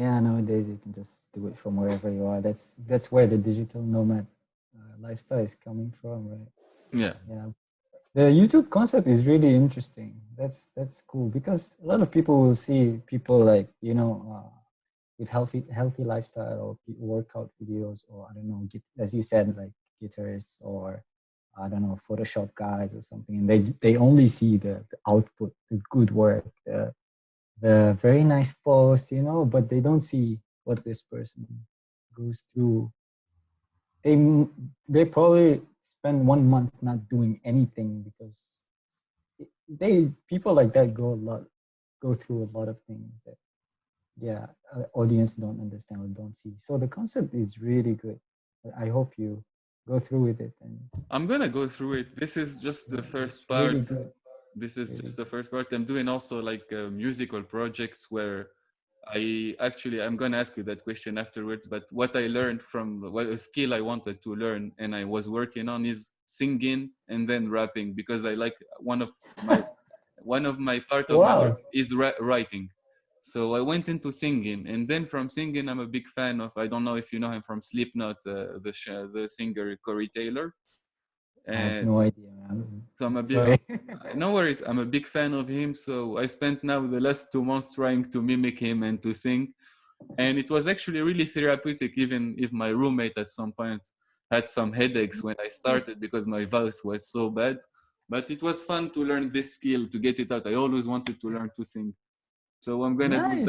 Yeah, nowadays you can just do it from wherever you are. That's where the digital nomad lifestyle is coming from, right? Yeah. Yeah. The YouTube concept is really interesting. That's cool because a lot of people will see people like with healthy lifestyle or workout videos, or I don't know, as you said, like guitarists or I don't know, Photoshop guys or something, and they only see the output, the good work, the very nice post, but they don't see what this person goes through. They probably spend 1 month not doing anything because people like that go through a lot of things that audience don't understand or don't see. So the concept is really good. I hope you go through with it. And I'm gonna go through it. This is just the first part. Really good. This is just the first part. I'm doing also like musical projects where I'm gonna ask you that question afterwards, but what I learned from what a skill I wanted to learn and I was working on is singing and then rapping, because I like one of my part of my work is writing. So I went into singing, and then from singing, I'm a big fan of, I don't know if you know him from Slipknot, the singer Corey Taylor. I have no idea, man. So I'm a Sorry. big, no worries. I'm a big fan of him. So I spent now the last 2 months trying to mimic him and to sing. And it was actually really therapeutic, even if my roommate at some point had some headaches when I started because my voice was so bad. But it was fun to learn this skill, to get it out. I always wanted to learn to sing. So I'm gonna do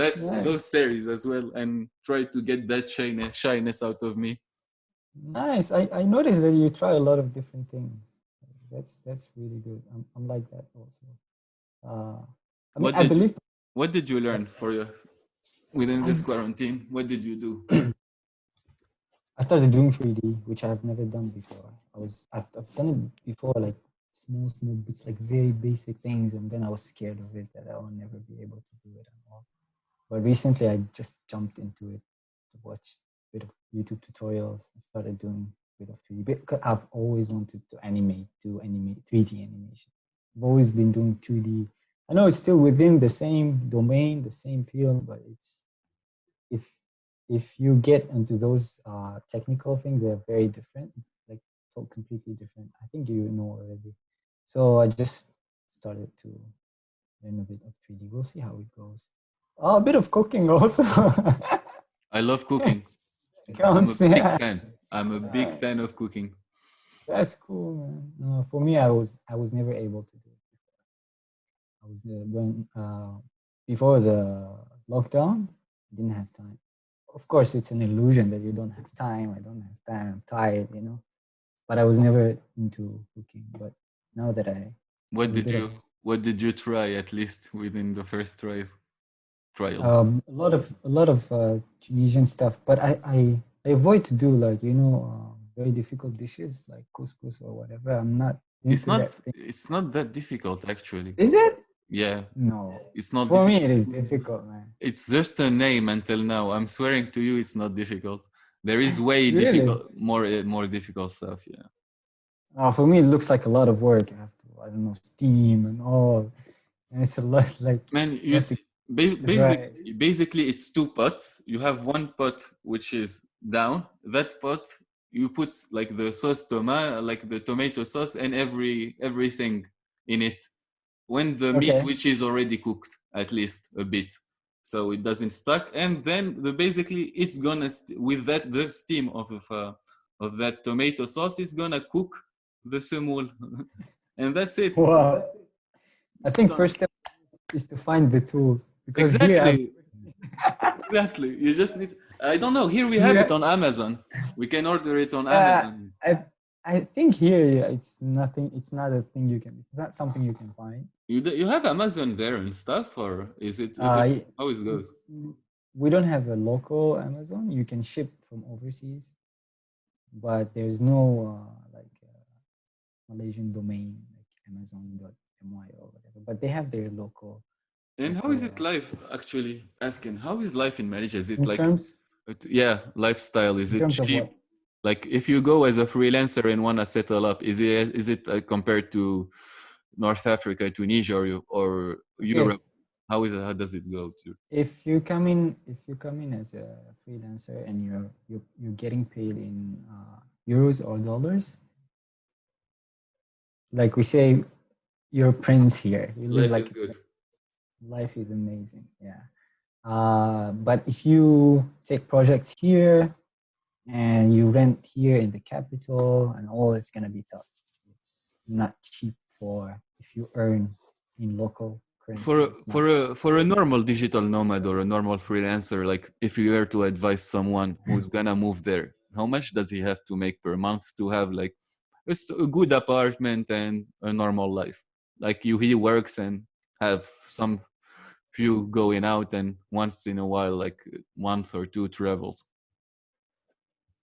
those series as well and try to get that shyness out of me. Nice. I noticed that you try a lot of different things. That's really good. I'm like that also. I believe. What did you learn within this quarantine? What did you do? I started doing 3D, which I've never done before. I've done it before, like small bits, like very basic things, and then I was scared of it that I will never be able to do it at all. But recently, I just jumped into it to watch a bit of YouTube tutorials and started doing a bit of 3D. Because I've always wanted to animate 3D animation. I've always been doing 2D. I know it's still within the same domain, the same field, but it's if you get into those technical things, they're very different, like so completely different. I think you know already. So I just started to learn a bit of 3D. We'll see how it goes. Oh, a bit of cooking also. I love cooking. Counts, I'm a big fan. I'm a big fan of cooking. That's cool, man. No, for me, I was never able to do it before. I was before the lockdown, I didn't have time. Of course, it's an illusion that you don't have time. I don't have time. I'm tired, But I was never into cooking. But now that what did you try at least within the first trials? A lot of Tunisian stuff, but I avoid to do like very difficult dishes like couscous or whatever. I'm not. It's not that difficult actually. Is it? Yeah. No. It's not. For me, it is difficult, man. It's just a name until now. I'm swearing to you, it's not difficult. There is way Really? difficult, more difficult stuff. Yeah. For me, it looks like a lot of work. You have to, I don't know, steam and all. And it's a lot like. Man, That's right. Basically, it's two pots. You have one pot which is down. That pot you put like the like the tomato sauce and everything in it. When the meat Okay. which is already cooked at least a bit, so it doesn't stuck, and then basically it's gonna with that the steam of that tomato sauce is gonna cook the semoule, and that's it. Wow. I It's think done. first step is to find the tools because here I've Exactly. Exactly. You just need. I don't know. Here we have it here on Amazon. We can order it on uh, Amazon. I think here yeah, it's nothing. It's not a thing you can. It's not something you can find. You have Amazon there and stuff, or is it Uh, how it goes? we don't have a local Amazon. You can ship from overseas, but there's no Malaysian domain like Amazon.my or whatever. But they have their local And how is it local life actually? Asking how is life in Malaysia? Is it in like terms yeah, lifestyle? Is in it terms of cheap? what? Like if you go as a freelancer and want to settle up, is it compared to North Africa, Tunisia, or Okay, Europe? How is it? How does it go to? if you come in as a freelancer and you're getting paid in euros or dollars, like we say, you're a prince here. You live Life like is good. life is amazing. Yeah. But if you take projects here and you rent here in the capital and all, it's gonna be tough. It's not cheap for if you earn in local currency. It's not. For a normal digital nomad or a normal freelancer, like if you were to advise someone who's gonna move there, how much does he have to make per month to have like a good apartment and a normal life? Like he works and have some few going out and once in a while, like a month or two travels.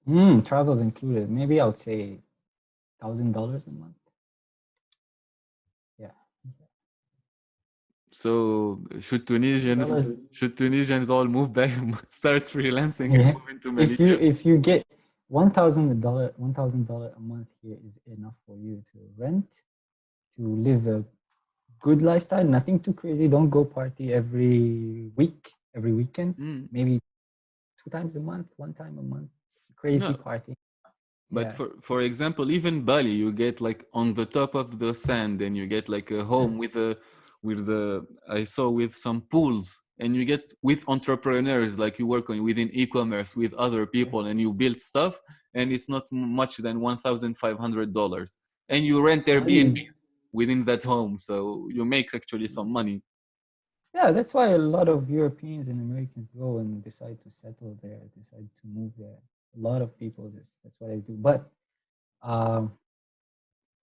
Travel's included. Maybe I would say $1,000 a month. Yeah. So Dollars. should Tunisians all move back, start freelancing and Yeah. move into Malaysia? If you get $1,000 a month here is enough for you to rent, to live a good lifestyle, nothing too crazy. Don't go party every week, every weekend. Mm. Maybe 2 times a month, 1 time a month. Crazy No, party. but Yeah. for example, even Bali, you get like on the top of the sand, and you get like a home with the I saw with some pools, and you get with entrepreneurs, like you work on within e-commerce with other people, and you Yes. build stuff, and it's not much than $1,500, and you rent Airbnb Bali. within that home, so you make actually some money. Yeah, that's why a lot of Europeans and Americans go and decide to settle there, decide to move there. A lot of people just that's what I do. But um,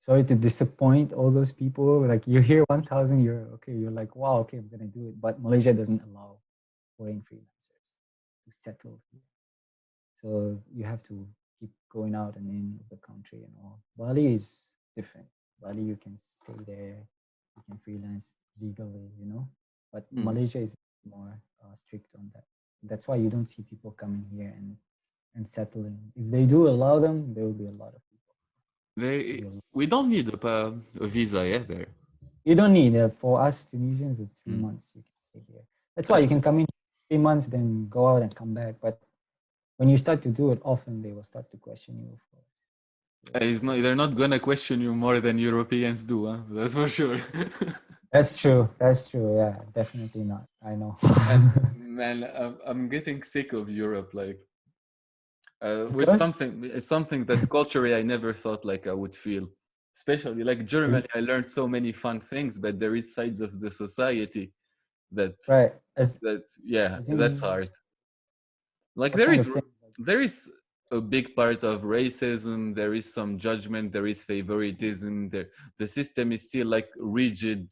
sorry to disappoint all those people. Like you hear 1,000 euro, okay, you're like, wow, okay, I'm gonna do it. But Malaysia doesn't allow foreign freelancers to settle here. So you have to keep going out and in the country and all. Bali is different. Bali, you can stay there, you can freelance legally, you know. But Mm. Malaysia is more strict on that. That's why you don't see people coming here and settling. If they do allow them, there will be a lot of people. We don't need a visa, yeah, there. You don't need for us Tunisians. It's 3 months you can stay here. That's why At you can least. come in 3 months, then go out and come back. But when you start to do it often, they will start to question you for It's not, they're not gonna question you more than Europeans do, huh? That's for sure. That's true. That's true. Yeah, definitely not. I know. And man, I'm getting sick of Europe. Like, with Okay. something that's culturally I never thought like I would feel. Especially like Germany, I learned so many fun things, but there is sides of the society that Right. yeah, As that's in hard. Like what kind of thing? there is a big part of racism, there is some judgment, there is favoritism, the system is still like rigid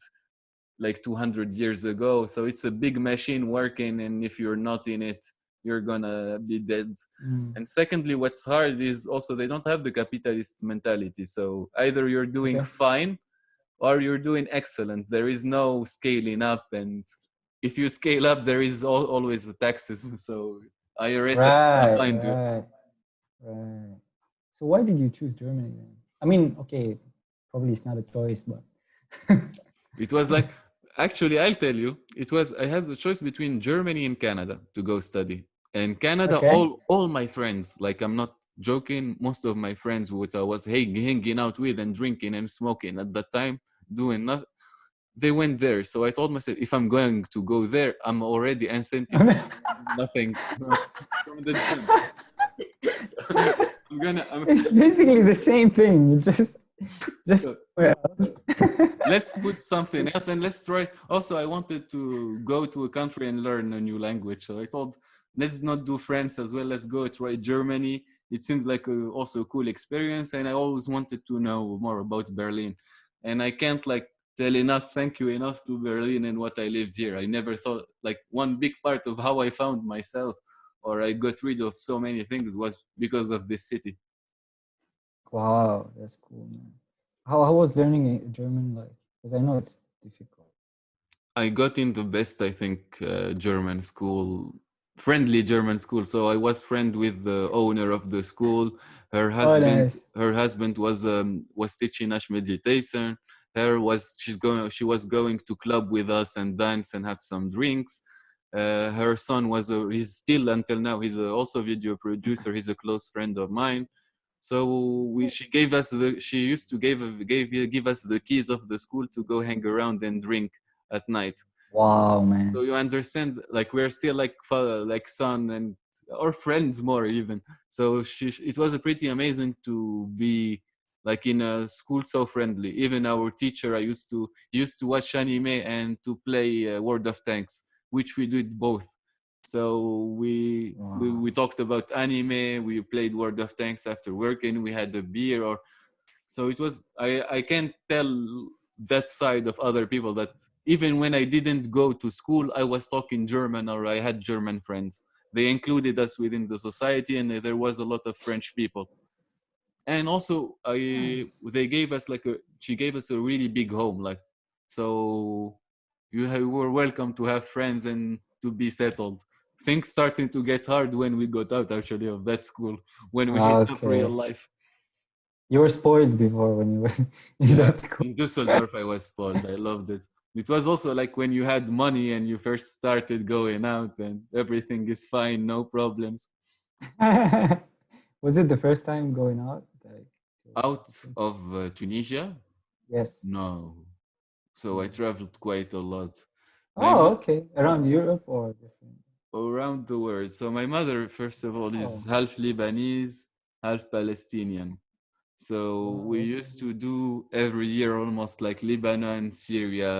like 200 years ago, so it's a big machine working, and if you're not in it you're gonna be dead. And secondly, what's hard is also they don't have the capitalist mentality, so either you're doing Okay. fine or you're doing excellent. There is no scaling up, and if you scale up there is always the taxes. So IRS are gonna Right. find you. Right. Right. So why did you choose Germany then? I mean, okay, probably it's not a choice, but It was like Actually, I'll tell you, I had the choice between Germany and Canada to go study. And Canada, Okay. all my friends, like I'm not joking, most of my friends which I was hanging out with and drinking and smoking at that time, doing nothing, they went there. So I told myself, if I'm going to go there, I'm already incentive nothing from the gym. So I'm It's basically the same thing. You just so somewhere else. let's put something else and let's try. Also, I wanted to go to a country and learn a new language. So I thought, let's not do France as well. Let's go try Germany. It seems like also a cool experience. And I always wanted to know more about Berlin. And I can't like tell enough, thank you enough to Berlin and what I lived here. I never thought like one big part of how I found myself or I got rid of so many things was because of this city. Wow, that's cool, man. How was learning German like? Because I know it's difficult. I got in the best, I think, German school, friendly German school. So I was friend with the owner of the school. Oh, nice. Her husband was teaching us meditation. She was going to club with us and dance and have some drinks. Her son he's still until now. He's also video producer. He's a close friend of mine. So she used to give us the keys of the school to go hang around and drink at night. Wow, So man. you understand, like we're still like father, like son, and or friends more even. So it was a pretty amazing to be like in a school so friendly. Even our teacher, he used to watch anime and to play World of Tanks, which we did both. So we Wow. talked about anime. We played World of Tanks after work, and we had a beer or so it was I can't tell that side of other people that even when I didn't go to school I was talking German or I had German friends. They included us within the society and there was a lot of French people. And also Nice. they gave us she gave us a really big home, like, so you were welcome to have friends and to be settled. Things started to get hard when we got out actually of that school, when we hit up real Okay. life. You were spoiled before when you were in Yeah, that school. in Düsseldorf, I was spoiled. I loved it. It was also like when you had money and you first started going out and everything is fine, no problems. Was it the first time going out? Like, Out to- of Tunisia? yes. No. So I No. traveled quite a lot. My Oh, mo- okay. Around Europe or different? Around the world. So my mother, first of all, is Oh, half Lebanese, half Palestinian. So we wow. used to do every year almost like Lebanon, Syria.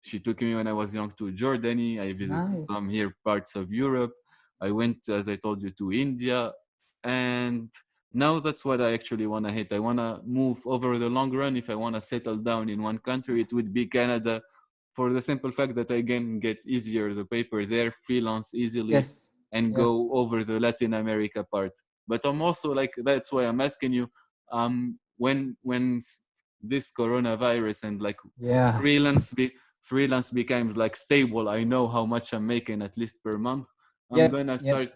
She took me when I was young to Jordani. I visited Nice. some here parts of Europe. I went, as I told you, to India. And now that's what I actually want to hit. I want to move over the long run. If I want to settle down in one country, it would be Canada for the simple fact that I can get easier the paper there, freelance easily, Yes. and Yeah. go over the Latin America part. But I'm also like, that's why I'm asking you, when this coronavirus and like Yeah. freelance be, freelance becomes like stable, I know how much I'm making at least per month. I'm Yep. gonna Yep. start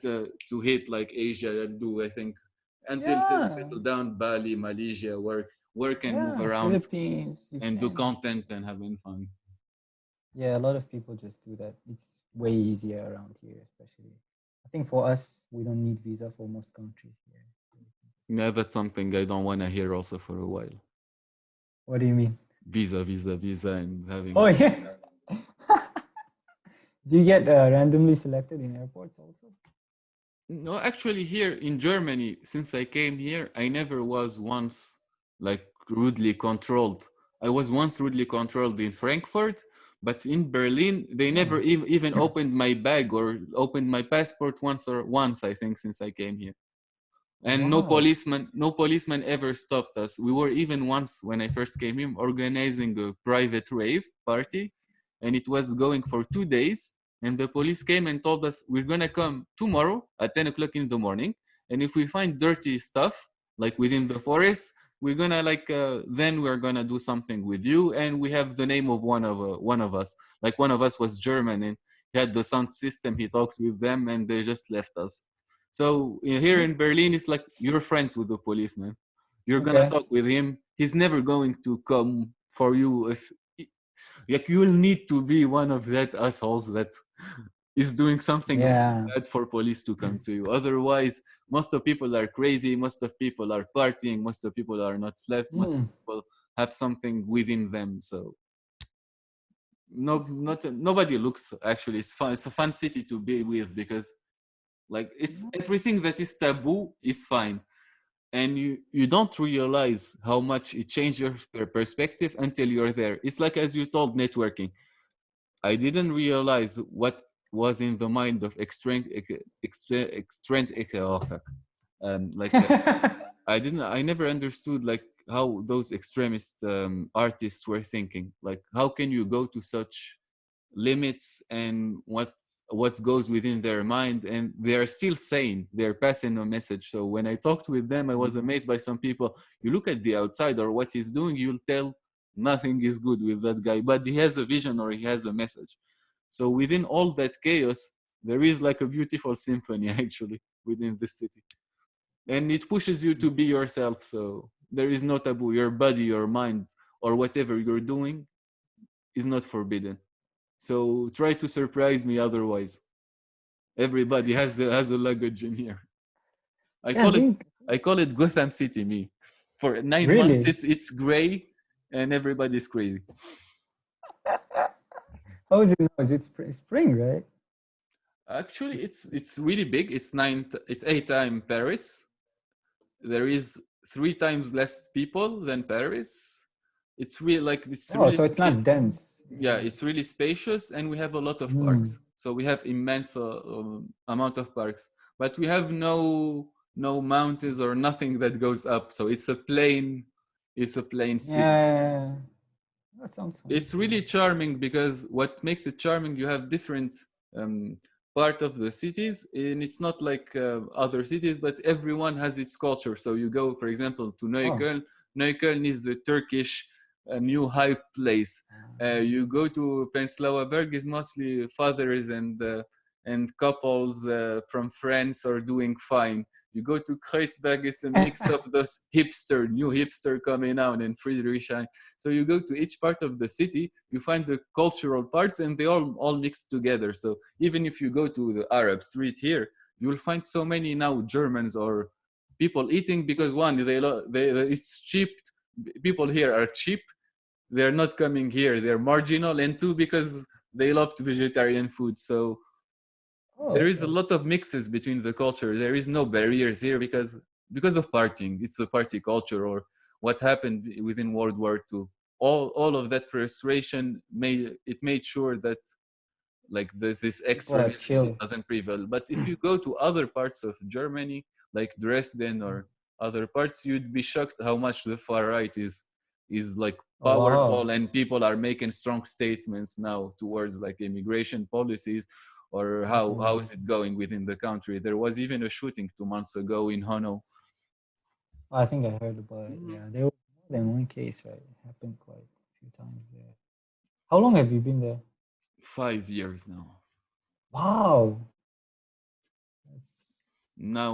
to hit like Asia and do, I think, until things Yeah. settle down, Bali, Malaysia, work and move Yeah. around Philippines. You and do can. content and having fun. Yeah. A lot of people just do that. It's way easier around here, especially. I think for us, we don't need visa for most countries here. Yeah, that's something I don't want to hear also for a while. What do you mean? Visa, and Oh, having. yeah. Do you get randomly selected in airports also? No, actually, here in Germany, since I came here, I never was once like rudely controlled. I was once rudely controlled in Frankfurt, but in Berlin, they Oh, never even opened my bag or opened my passport once, I think, since I came here. And wow. no policeman ever stopped us. We were even once when I first came here organizing a private rave party, and it was going for 2 days. And the police came and told us we're gonna come tomorrow at 10 o'clock in the morning, and if we find dirty stuff like within the forest, we're gonna then we're gonna do something with you. And we have the name of one of us. Like one of us was German, and he had the sound system. He talked with them, and they just left us. So here in Berlin, it's like you're friends with the policeman. You're gonna Okay. talk with him. He's never going to come for you if Like you will need to be one of that assholes that is doing something Yeah. bad for police to come to you. Otherwise, most of people are crazy. Most of people are partying. Most of people are not slept. Most of Mm. people have something within them. So no, That's cool. not nobody looks. Actually, it's fun. It's a fun city to be with because like it's Yeah. everything that is taboo is fine, and you don't realize how much it changed your perspective until you're there. It's like as you told networking. I didn't realize what was in the mind of like I never understood like how those extremist artists were thinking. Like how can you go to such limits and what goes within their mind, and they're still sane, they're passing a message. So when I talked with them, I was amazed by some people. You look at the outside or what he's doing, you'll tell nothing is good with that guy, but he has a vision or he has a message. So within all that chaos, there is like a beautiful symphony actually within this city, and it pushes you to be yourself. So there is no taboo. Your body, your mind, or whatever you're doing is not forbidden. So try to surprise me otherwise. Everybody has a luggage in here. I Yeah, I call it think I call it Gotham City me. For 9 months really. it's gray and everybody's crazy. How is it now? Is it spring, right? Actually It's, it's really big. It's 8 times Paris. There is 3 times less people than Paris. It's oh, really so it's not dense. yeah, Yeah. it's really spacious, and we have a lot of Mm. parks. So we have immense amount of parks, but we have no mountains or nothing that goes up. So it's a plain city. Yeah. That sounds fun. It's Yeah. really charming because what makes it charming, you have different um, part of the cities, and it's not like other cities, but everyone has its culture. So you go, for example, to Oh. Neukölln. Neukölln is the Turkish new hype place. You go to Prenzlauer Berg is mostly fathers and couples from France are doing fine. You go to Kreuzberg, it's a mix of those new hipster coming out, and Friedrichshain. So you go to each part of the city, you find the cultural parts, and they all mixed together. So even if you go to the Arab street here, you will find so many now Germans or people eating because one, it's cheap. People here are cheap. They're not coming here. They're marginal, and two, because they loved vegetarian food. So Oh, there is a okay. lot of mixes between the culture. There is no barriers here because of partying. It's a party culture, or what happened within World War II. All of that frustration made sure that like this People are extremism chill. doesn't prevail. But if you go to other parts of Germany, like Dresden or other parts, you'd be shocked how much the far right is like Oh, wow. powerful, and people are making strong statements now towards like immigration policies or how Yeah. is it going within the country. There was even a shooting 2 months ago in Hanau. I think I heard about it. Mhm. Yeah, there was more than one case, right? It happened quite a few times there. How long have you been there? 5 years now. Wow. That's Now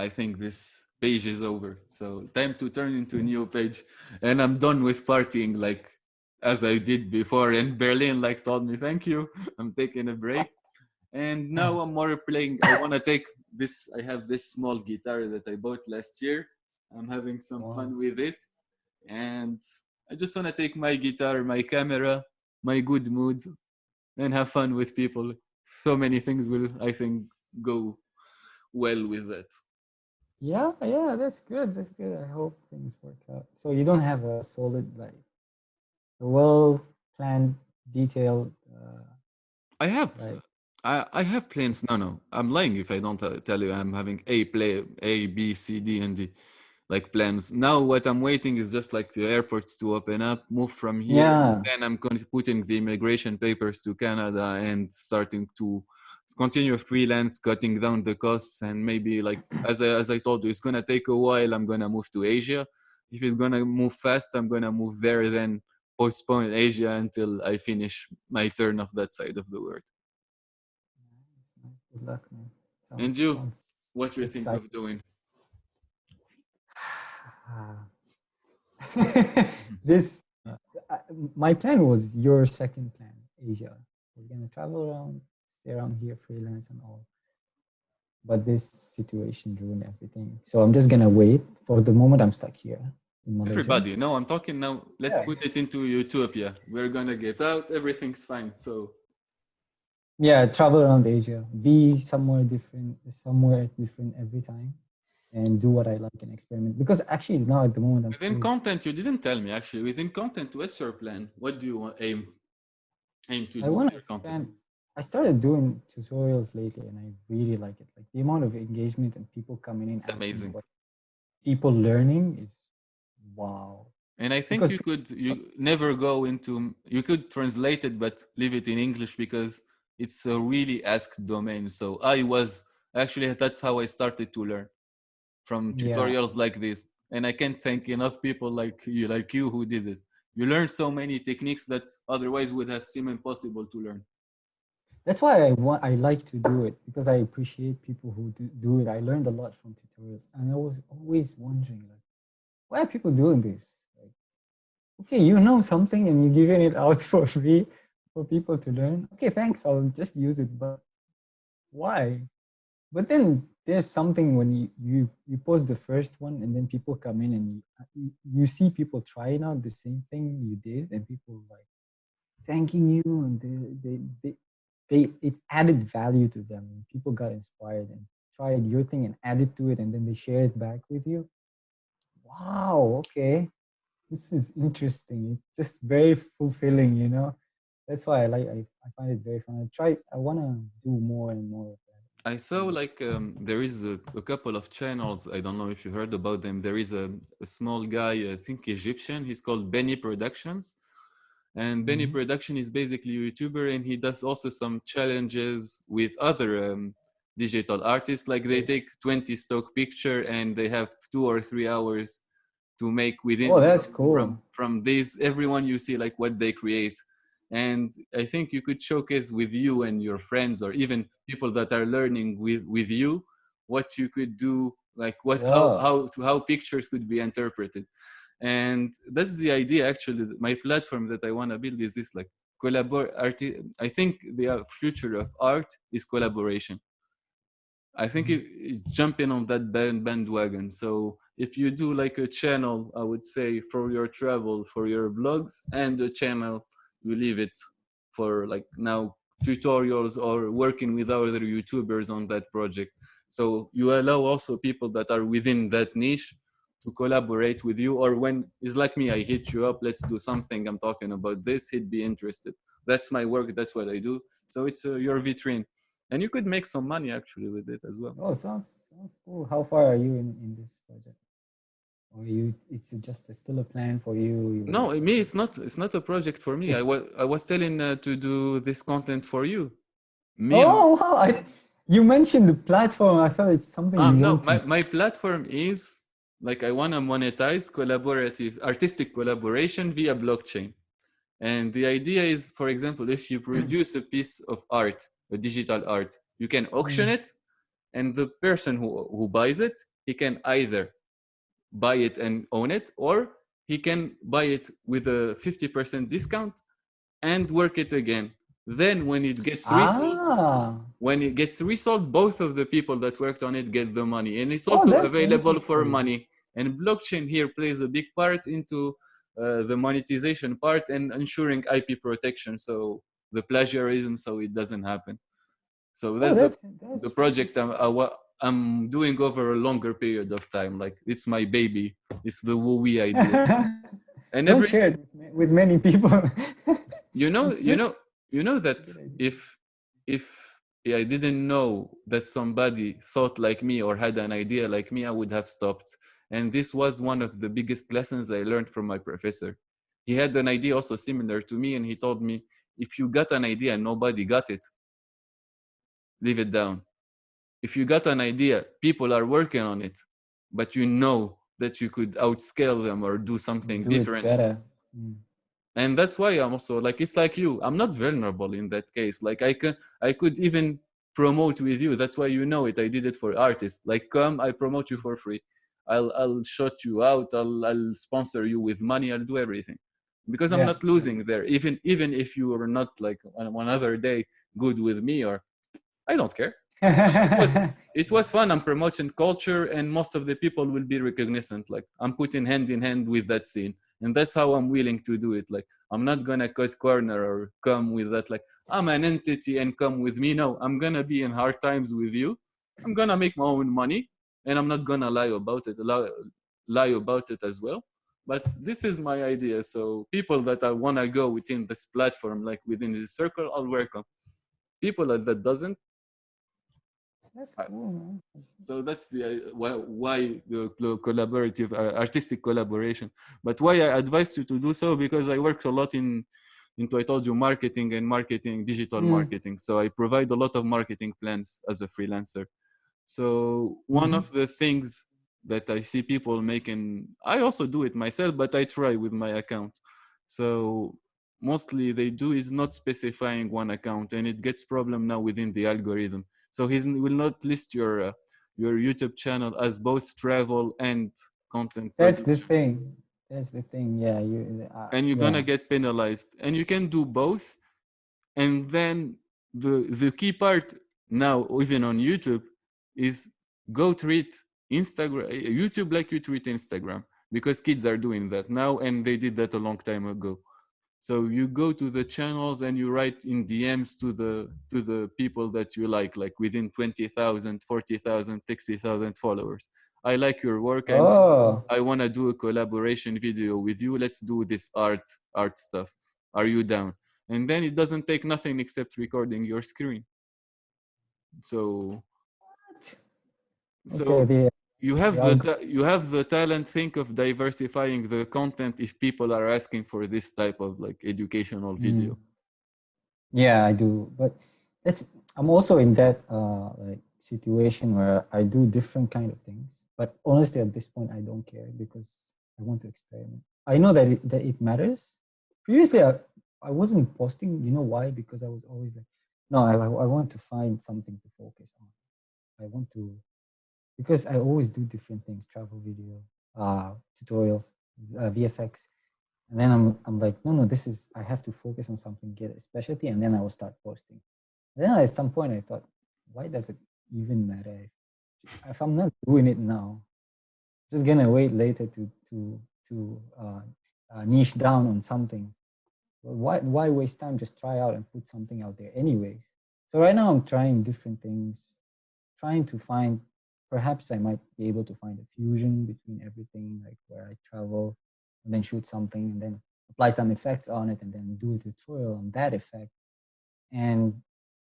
I think this page is over, so time to turn into a new page, and I'm done with partying like as I did before in Berlin. Like told me thank you, I'm taking a break, and now I'm more playing. I want to take this. I have this small guitar that I bought last year. I'm having some wow. fun with it, and I just want to take my guitar, my camera, my good mood, and have fun with people. So many things will, I think, go well with that. Yeah, yeah, that's good. That's good. I hope things work out. So you don't have a solid, like, a well planned, detailed, I have like, I have plans. No, I'm lying if I don't tell you I'm having A, B, C, D, and D like plans. Now what I'm waiting is just like the airports to open up, move from here. yeah. Then I'm going to putting the immigration papers to Canada and starting to continue freelance, cutting down the costs, and maybe like as I told you, it's gonna take a while. I'm gonna move to Asia. If it's gonna move fast, I'm gonna move there. Then postpone Asia until I finish my turn of that side of the world. Good luck, man. And Sounds you, sounds what you think exciting. of doing? This my plan was your second plan, Asia. I was gonna travel around, stay around here, freelance and all. But this situation ruined everything. So I'm just gonna wait. For the moment, I'm stuck here in Malaysia. Everybody, no, I'm talking now. Let's Yeah. put it into utopia. We're gonna get out. Everything's fine. So Yeah, travel around Asia, be somewhere different every time, and do what I like and experiment. Because actually now at the moment I'm within still, content, you didn't tell me actually. Within content, what's your plan? What do you aim to I do want with to your content? expand. I started doing tutorials lately, and I really like it. Like the amount of engagement and people coming in It's asking amazing. what people learning is wow. And I think Because you never go into, you could translate it, but leave it in English because it's a really asked domain. So actually, that's how I started to learn, from yeah, tutorials like this. And I can't thank enough people like you who did it. You learned so many techniques that otherwise would have seemed impossible to learn. that's why I like to do it, because I appreciate people who do it. I learned a lot from tutorials, and I was always wondering like, why are people doing this? Like, okay, you know something and you're giving it out for free for people to learn. Okay, thanks, I'll just use it. But why? But then there's something when you post the first one and then people come in and you see people trying out the same thing you did, and people like thanking you, and it added value to them. People got inspired and tried your thing and added to it, and then they share it back with you. Wow, okay, this is interesting. It's just very fulfilling, you know. That's why I find it very fun. I want to do more and more of that. I saw there is a couple of channels. I don't know if you heard about them. There is a small guy, I think Egyptian. He's called Benny Productions. And Benny Mhm. Production is basically a YouTuber, and he does also some challenges with other digital artists. Like they take 20 stock picture and they have 2 or 3 hours to make Oh, within that's cool. from these. Everyone you see like what they create, and I think you could showcase with you and your friends or even people that are learning with you what you could do, like what Wow. how pictures could be interpreted. And that's the idea actually. My platform that I want to build is this, like I think the future of art is collaboration. I think Mhm. it's jumping on that bandwagon. So if you do like a channel, I would say, for your travel, for your blogs, and a channel, you leave it for like now tutorials or working with other YouTubers on that project. So you allow also people that are within that niche to collaborate with you. Or when it's like me, I hit you up, let's do something. I'm talking about this. He'd be interested. That's my work. That's what I do. So it's your vitrine, and you could make some money actually with it as well. Oh, sounds cool. How far are you in this project? Or it's just still a plan for you? You want to No, start me, it? it's not a project for me. It's I was telling to do this content for you. Me, oh wow! You mentioned the platform. I thought it's something you no, want to. my platform is like I want to monetize collaborative artistic collaboration via blockchain. And the idea is, for example, if you produce a piece of art, a digital art, you can auction Mm. it, and the person who buys it, he can either buy it and own it, or he can buy it with a 50% discount and work it again. Then Ah, when it gets resold, both of the people that worked on it get the money, and it's oh, also that's available for interesting. money. And blockchain here plays a big part into the monetization part and ensuring IP protection, so the plagiarism, so it doesn't happen. So Oh, that's the that's really project I'm doing over a longer period of time. Like it's my baby. It's the WooWe idea. And Don't every share it with many people. you know It's good. you know you know It's a that good idea. if I didn't know that somebody thought like me or had an idea like me, I would have stopped. And this was one of the biggest lessons I learned from my professor. He had an idea also similar to me, and he told me, if you got an idea and nobody got it, leave it down. If you got an idea, people are working on it, but you know that you could outscale them or do something Do it different. better. Mm. And that's why I'm also like, it's like you, I'm not vulnerable in that case. Like I could even promote with you. That's why you know it. I did it for artists. Like, come, I promote you for free. I'll shout you out. I'll sponsor you with money. I'll do everything. because I'm Yeah. not losing there. Even if you are not like on one other day good with me, or I don't care. It was it was fun. I'm promoting culture, and most of the people will be recognizant. Like I'm putting hand in hand with that scene, and that's how I'm willing to do it. Like I'm not gonna cut corner or come with that. Like I'm an entity and come with me. No, I'm gonna be in hard times with you. I'm gonna make my own money, and I'm not gonna lie about it as well. But this is my idea. So people that I wanna go within this platform, like within this circle, I'll welcome. People that doesn't. That's cool, man. So that's the why the collaborative artistic collaboration. But why I advise you to do so, because I worked a lot into, I told you, marketing and marketing, digital Mm. marketing. So I provide a lot of marketing plans as a freelancer. So one Mhm. of the things that I see people making, I also do it myself, but I try with my account. So mostly they do is not specifying one account, and it gets problem now within the algorithm. So he will not list your YouTube channel as both travel and content That's the production, thing. That's the thing. Yeah, and you're yeah. gonna get penalized. And you can do both, and then the key part now, even on YouTube, is go treat Instagram, YouTube like you treat Instagram, because kids are doing that now, and they did that a long time ago. So you go to the channels and you write in DMs to the people that you like within 20,000, 40,000, 60,000 followers. I like your work. Oh, I want to do a collaboration video with you. Let's do this art stuff. Are you down? And then it doesn't take nothing except recording your screen. So okay. so The algo. you have the talent. Think of diversifying the content if people are asking for this type of like educational Mm. video. Yeah, I do. But that's I'm also in that like situation where I do different kind of things. But honestly, at this point, I don't care because I want to experiment. I know that it matters. Previously, I wasn't posting. You know why? Because I was always like, no, I want to find something to focus on. I want to because I always do different things: travel video, tutorials, VFX. And then I'm like, no, this is I have to focus on something, get a specialty, and then I will start posting. And then at some point I thought, why does it even matter if I'm not doing it now? I'm just gonna wait later to niche down on something. Well, why waste time? Just try out and put something out there, anyways. So right now I'm trying different things, trying to find. Perhaps I might be able to find a fusion between everything, like where I travel and then shoot something and then apply some effects on it and then do a tutorial on that effect. And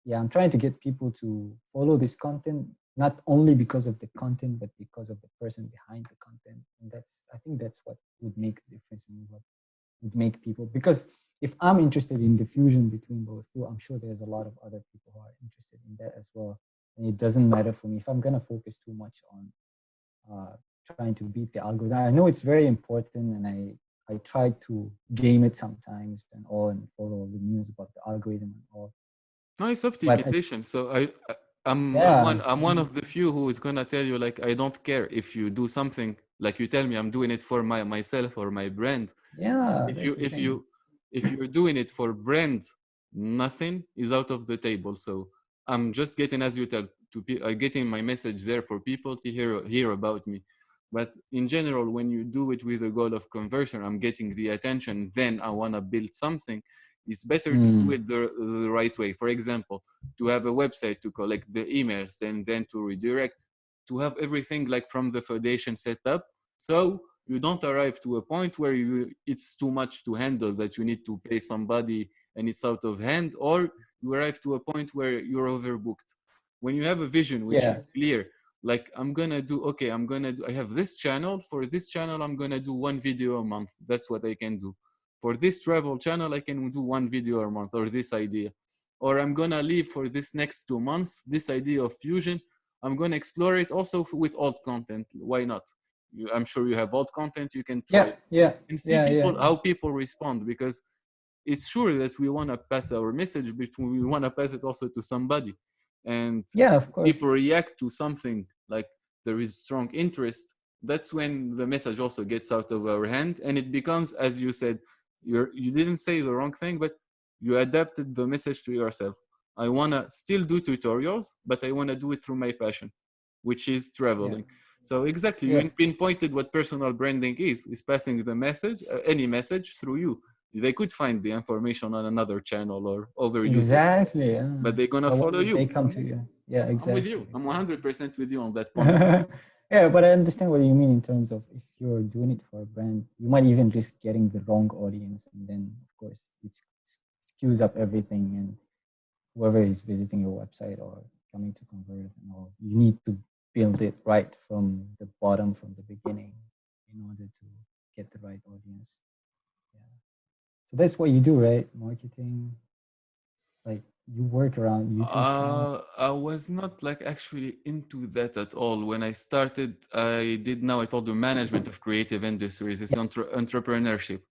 yeah, I'm trying to get people to follow this content, not only because of the content, but because of the person behind the content. And I think that's what would make a difference in what would make people, because if I'm interested in the fusion between both two, I'm sure there's a lot of other people who are interested in that as well. And it doesn't matter for me if I'm going to focus too much on trying to beat the algorithm. I know it's very important, and I try to game it sometimes and all, and follow all the news about the algorithm and all. No, it's But optimization. So yeah, I'm one of the few who is gonna tell you, like, I don't care if you do something like you tell me I'm doing it for myself or my brand. yeah, If that's you the thing. if you're doing it for brand, nothing is out of the table. So I'm just getting, as you tell, getting my message there for people to hear about me. But in general, when you do it with a goal of conversion, I'm getting the attention, then I want to build something. It's better to do Mm, it the right way. For example, to have a website to collect the emails, then to redirect, to have everything like from the foundation set up. So you don't arrive to a point where it's too much to handle, that you need to pay somebody and it's out of hand, or you arrive to a point where you're overbooked. When you have a vision which yeah, is clear, like I have this channel. For this channel, I'm gonna do one video a month. That's what I can do. For this travel channel, I can do one video a month, or this idea. Or I'm gonna leave for this next 2 months this idea of fusion. I'm gonna explore it also with old content. Why not? I'm sure you have old content. You can try yeah, it yeah, and see yeah, yeah, people, how people respond, because it's sure that we want to pass our message, but we want to pass it also to somebody. And yeah. Of course. people react to something like there is strong interest. That's when the message also gets out of our hand, and it becomes, as you said, You didn't say the wrong thing, but you adapted the message to yourself. I want to still do tutorials, but I want to do it through my passion, which is Yeah. traveling. So exactly, Yeah. you pinpointed what personal branding is passing the message, any message through you. They could find the information on another channel or over YouTube, Exactly. Yeah. but they're going to But why follow would they you. come to you? Yeah, I'm with exactly. you. I'm Exactly. 100% with you on that point. Yeah, but I understand what you mean in terms of if you're doing it for a brand, you might even risk getting the wrong audience, and then of course it skews up everything, and whoever is visiting your website or coming to convert and all, you need to build it right from the bottom, from the beginning, in order to get the right audience. Yeah. So that's what you do, right? Marketing, like you work around YouTube channel. I was not like actually into that at all. When I started, I told you management of creative industries is entrepreneurship.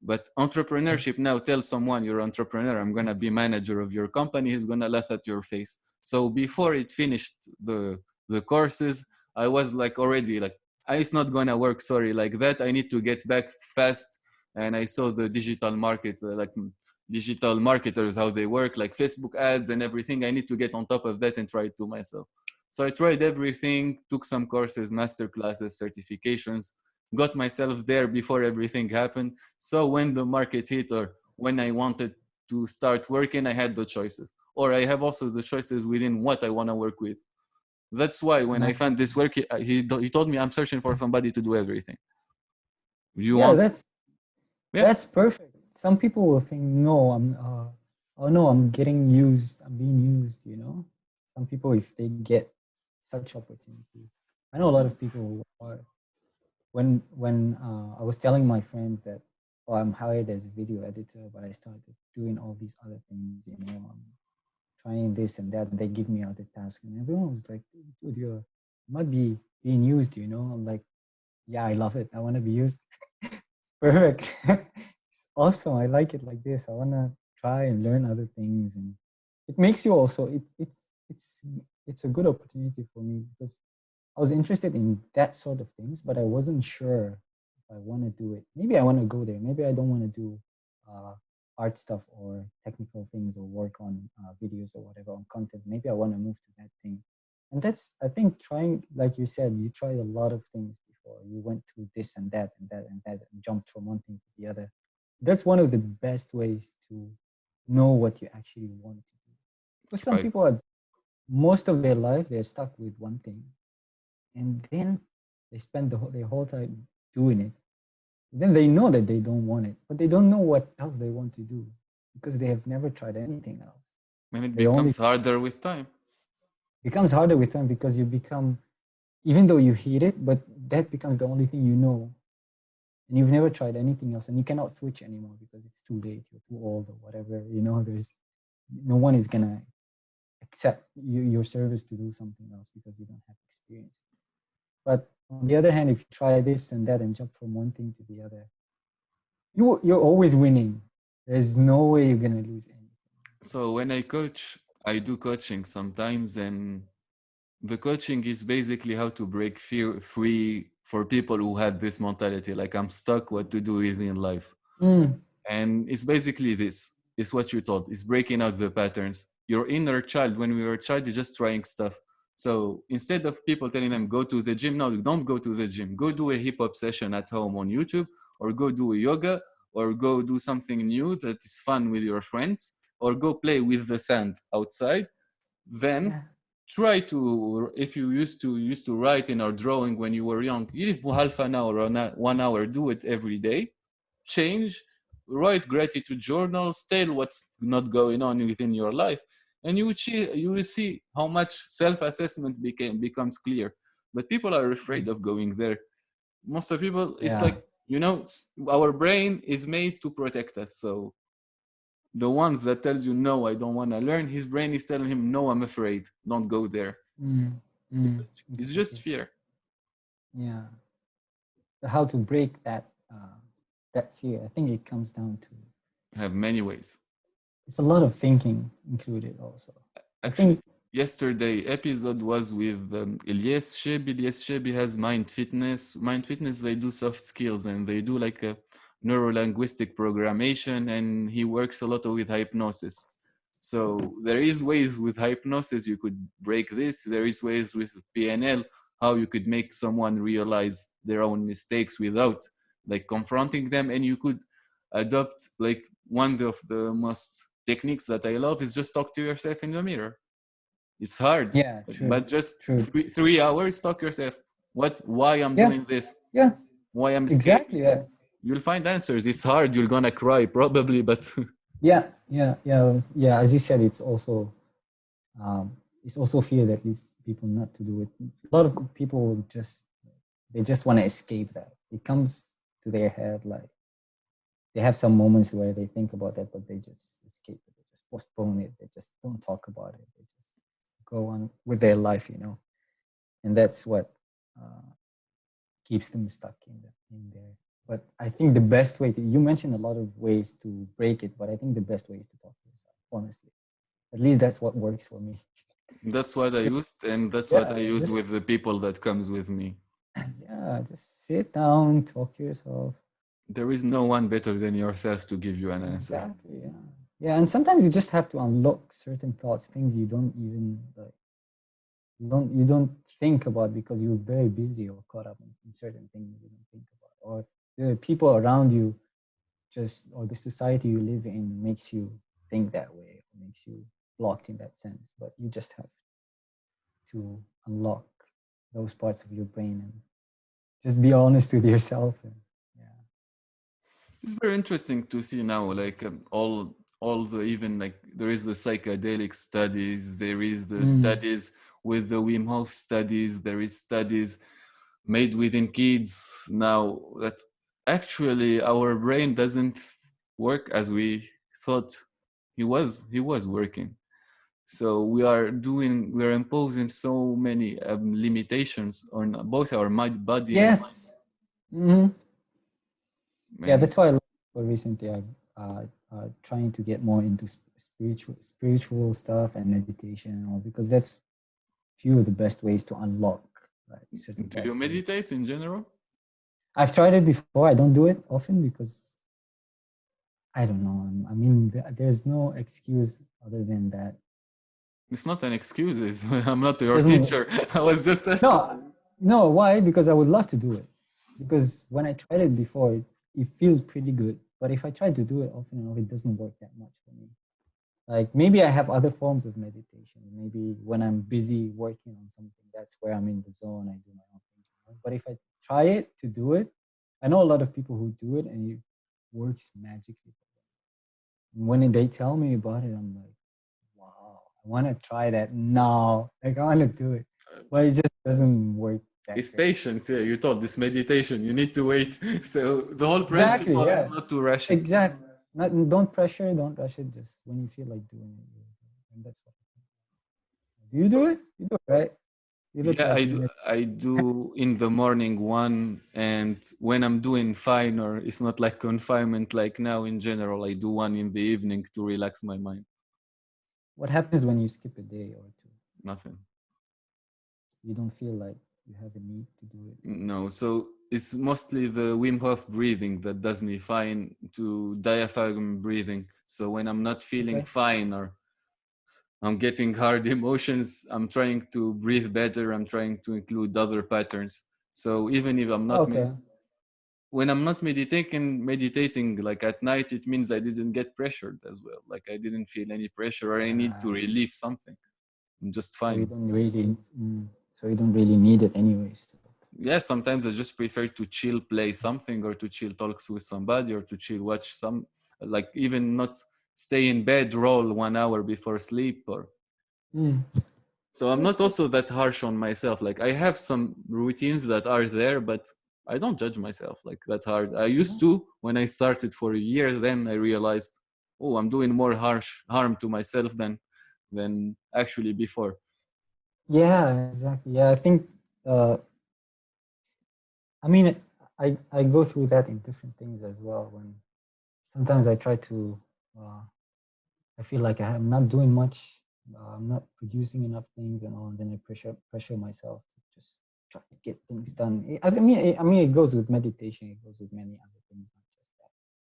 But entrepreneurship now tells someone you're entrepreneur, I'm gonna be manager of your company, he's gonna laugh at your face. So before it finished the courses, I was like already like, it's not gonna work, sorry, like that. I need to get back fast. And I saw the digital market, like digital marketers, how they work, like Facebook ads and everything. I need to get on top of that and try it to myself. So I tried everything, took some courses, master classes, certifications, got myself there before everything happened. So when the market hit or when I wanted to start working, I had the choices. Or I have also the choices within what I want to work with. That's why when I Nice. found this work, he told me I'm searching for somebody to do everything. You Yeah, want? Yeah. that's perfect. Some people will think, no, oh no, I'm getting used. I'm being used. You know, some people, if they get such opportunity, I know a lot of people who are. When I was telling my friends that, oh, I'm hired as a video editor, but I started doing all these other things. You know, I'm trying this and that, and they give me other tasks, and everyone was like, dude, you might be being used. You know, I'm like, yeah, I love it. I want to be used. Perfect. It's awesome. I like it like this. I want to try and learn other things, and it makes you also. It's a good opportunity for me because I was interested in that sort of things, but I wasn't sure if I want to do it. Maybe I want to go there. Maybe I don't want to do uh, art stuff or technical things or work on videos or whatever on content. Maybe I want to move to that thing. And that's, I think, trying, like you said, you tried a lot of things before. You went through this and that and that and that and jumped from one thing to the other. That's one of the best ways to know what you actually want to do. Because some Right. people are, most of their life, they're stuck with one thing, and then they spend their whole time doing it. Then they know that they don't want it, but they don't know what else they want to do because they have never tried anything else. And it They only becomes harder with time. becomes harder with time because you become, even though you hate it, but that becomes the only thing you know, and you've never tried anything else, and you cannot switch anymore because it's too late, you're too old or whatever. You know, there's no one is gonna accept your service to do something else because you don't have experience. But on the other hand, if you try this and that and jump from one thing to the other, you're always winning. There's no way you're gonna lose anything. So when I coach, I do coaching sometimes, and the coaching is basically how to break fear free for people who had this mentality, like I'm stuck, what to do within life. Mm, And it's basically this. It's what you taught. It's breaking out the patterns. Your inner child, when we were a child, is just trying stuff. So instead of people telling them go to the gym, no, don't go to the gym. Go do a hip hop session at home on YouTube, or go do a yoga, or go do something new that is fun with your friends, or go play with the sand outside. Then yeah. try to, if you used to writing or drawing when you were young, even for half an hour or 1 hour, do it every day. Change, write gratitude journals, tell what's not going on within your life, and you will see how much self-assessment becomes clear. But people are afraid of going there. Most of people, it's Yeah. like, our brain is made to protect us. So the ones that tells you no, I don't want to learn, his brain is telling him no, I'm afraid, don't go there, Mm, mm, because it's just exactly. fear. Yeah. How to break that fear? I think it comes down to, Have many ways. it's a lot of thinking included also. I Actually, think. yesterday episode was with Ilyes Shebi. Ilyes Shebi has Mind Fitness. Mind Fitness, they do soft skills, and they do like neuro-linguistic programmation, and he works a lot with hypnosis. So there is ways with hypnosis you could break this. There is ways with PNL how you could make someone realize their own mistakes without like confronting them, and you could adopt like one of the most techniques that I love is just talk to yourself in the mirror. It's hard, Yeah, true, but just true. 3 hours talk yourself. Why I'm Yeah, doing this? yeah, Why I'm scared? exactly. Yeah, You'll find answers. It's hard. You're gonna cry probably, but yeah. As you said, it's also fear that leads people not to do it. A lot of people just want to escape that. It comes to their head like they have some moments where they think about that, but they just escape it. They just postpone it. They just don't talk about it. They just go on with their life, and that's what keeps them stuck in there. But I think the best way you mentioned a lot of ways to break it, but I think the best way is to talk to yourself, honestly. At least that's what works for me. that's what I used, and that's what Yeah, I use with the people that comes with me. yeah, just sit down, talk to yourself. There is no one better than yourself to give you an answer. Exactly, yeah. Yeah, and sometimes you just have to unlock certain thoughts, things you don't even like. You don't think about because you're very busy or caught up in certain things you don't think about, or the people around you or the society you live in makes you think that way, or makes you blocked in that sense. But you just have to unlock those parts of your brain and just be honest with yourself. And, yeah, It's very interesting to see now, like all the even like there is the psychedelic studies, there is the studies with the Wim Hof studies, there is studies made within kids now that actually our brain doesn't work as we thought he was working. So we're imposing so many limitations on both our mind, body, yes. Mm-hmm. Yeah, and that's why recently I'm trying to get more into spiritual stuff and meditation and all, because that's few of the best ways to unlock certain do parts you of it. meditate in general? I've tried it before. I don't do it often because I don't know. I mean, there's no excuse other than that. It's not an excuse. I'm not your Doesn't- teacher. I was just asking. No. Why? Because I would love to do it. Because when I tried it before, it feels pretty good. But if I try to do it often enough, it doesn't work that much for me. Like maybe I have other forms of meditation. Maybe when I'm busy working on something, that's where I'm in the zone. I do my own things. But if I try it to do it, I know a lot of people who do it and it works magically. When they tell me about it, I'm like, wow, I want to try that now. Like I want to do it, but it just doesn't work. It's patience. Yeah, you told this meditation. You need to wait. So the whole principle is not to rush it. Exactly. Don't rush it. Just when you feel like doing it, and that's what. Do you do it? You do it, right? You look Yeah, like I do. I do in the morning one, and when I'm doing fine or it's not like confinement like now in general, I do one in the evening to relax my mind. What happens when you skip a day or two? Nothing. You don't feel like you have a need to do it? No, so it's mostly the Wim Hof breathing that does me fine, to diaphragm breathing. So when I'm not feeling fine or I'm getting hard emotions, I'm trying to breathe better. I'm trying to include other patterns. So even if I'm not, when I'm not meditating like at night, it means I didn't get pressured as well. Like I didn't feel any pressure or I need to relieve something. I'm just fine. So you don't really need it anyways. Yeah, sometimes I just prefer to chill, play something, or to chill talks with somebody, or to chill watch some, like even not stay in bed, roll 1 hour before sleep, or so I'm not also that harsh on myself. Like I have some routines that are there, but I don't judge myself like that hard. I used to when I started for a year. Then I realized, oh, I'm doing more harm to myself than actually before. Yeah, exactly. Yeah, I think. I mean, I go through that in different things as well. When sometimes I try to, I feel like I'm not doing much. I'm not producing enough things and all, and then I pressure myself to just try to get things done. I mean, it goes with meditation. It goes with many other things, not just that.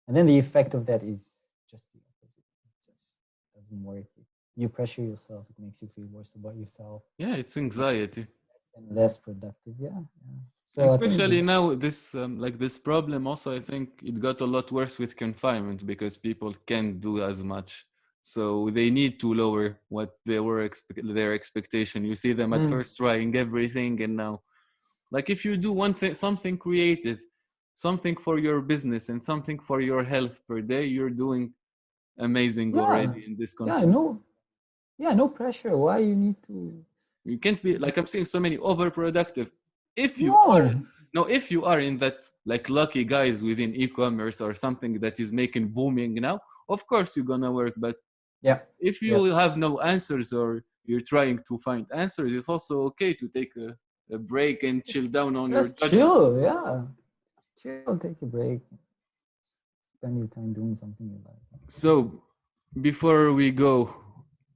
And then the effect of that is just the opposite. It just doesn't work. You pressure yourself. It makes you feel worse about yourself. Yeah, it's anxiety. And less productive. Yeah. And So I think especially now, this like this problem also, I think it got a lot worse with confinement because people can't do as much. So they need to lower what they were their expectation. You see them at first trying everything, and now, like if you do one thing, something creative, something for your business, and something for your health per day, you're doing amazing already in this confinement. No pressure. Why you need to? You can't be like I'm seeing so many overproductive. If you are No. no, if you are in that like lucky guys within e-commerce or something that is making booming now, of course you're gonna work. But Yeah. if you have no answers or you're trying to find answers, it's also okay to take a break and chill down on your Just judgment. chill. Yeah. Just chill. Take a break. Spend your time doing something you like. So before we go,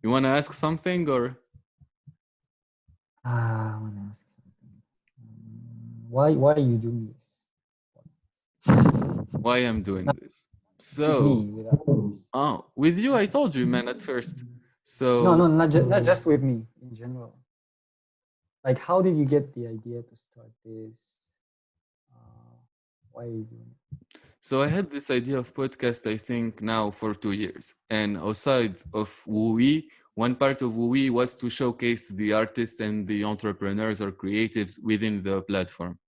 you wanna ask something or I want to ask something. Why are you doing this? why I'm doing this? With So me, without with you I told you, man, at first. So no, not just with me in general. Like, how did you get the idea to start this? Why are you doing it? So I had this idea of podcast, I think now for 2 years. And outside of WooWe, one part of WooWe was to showcase the artists and the entrepreneurs or creatives within the platform.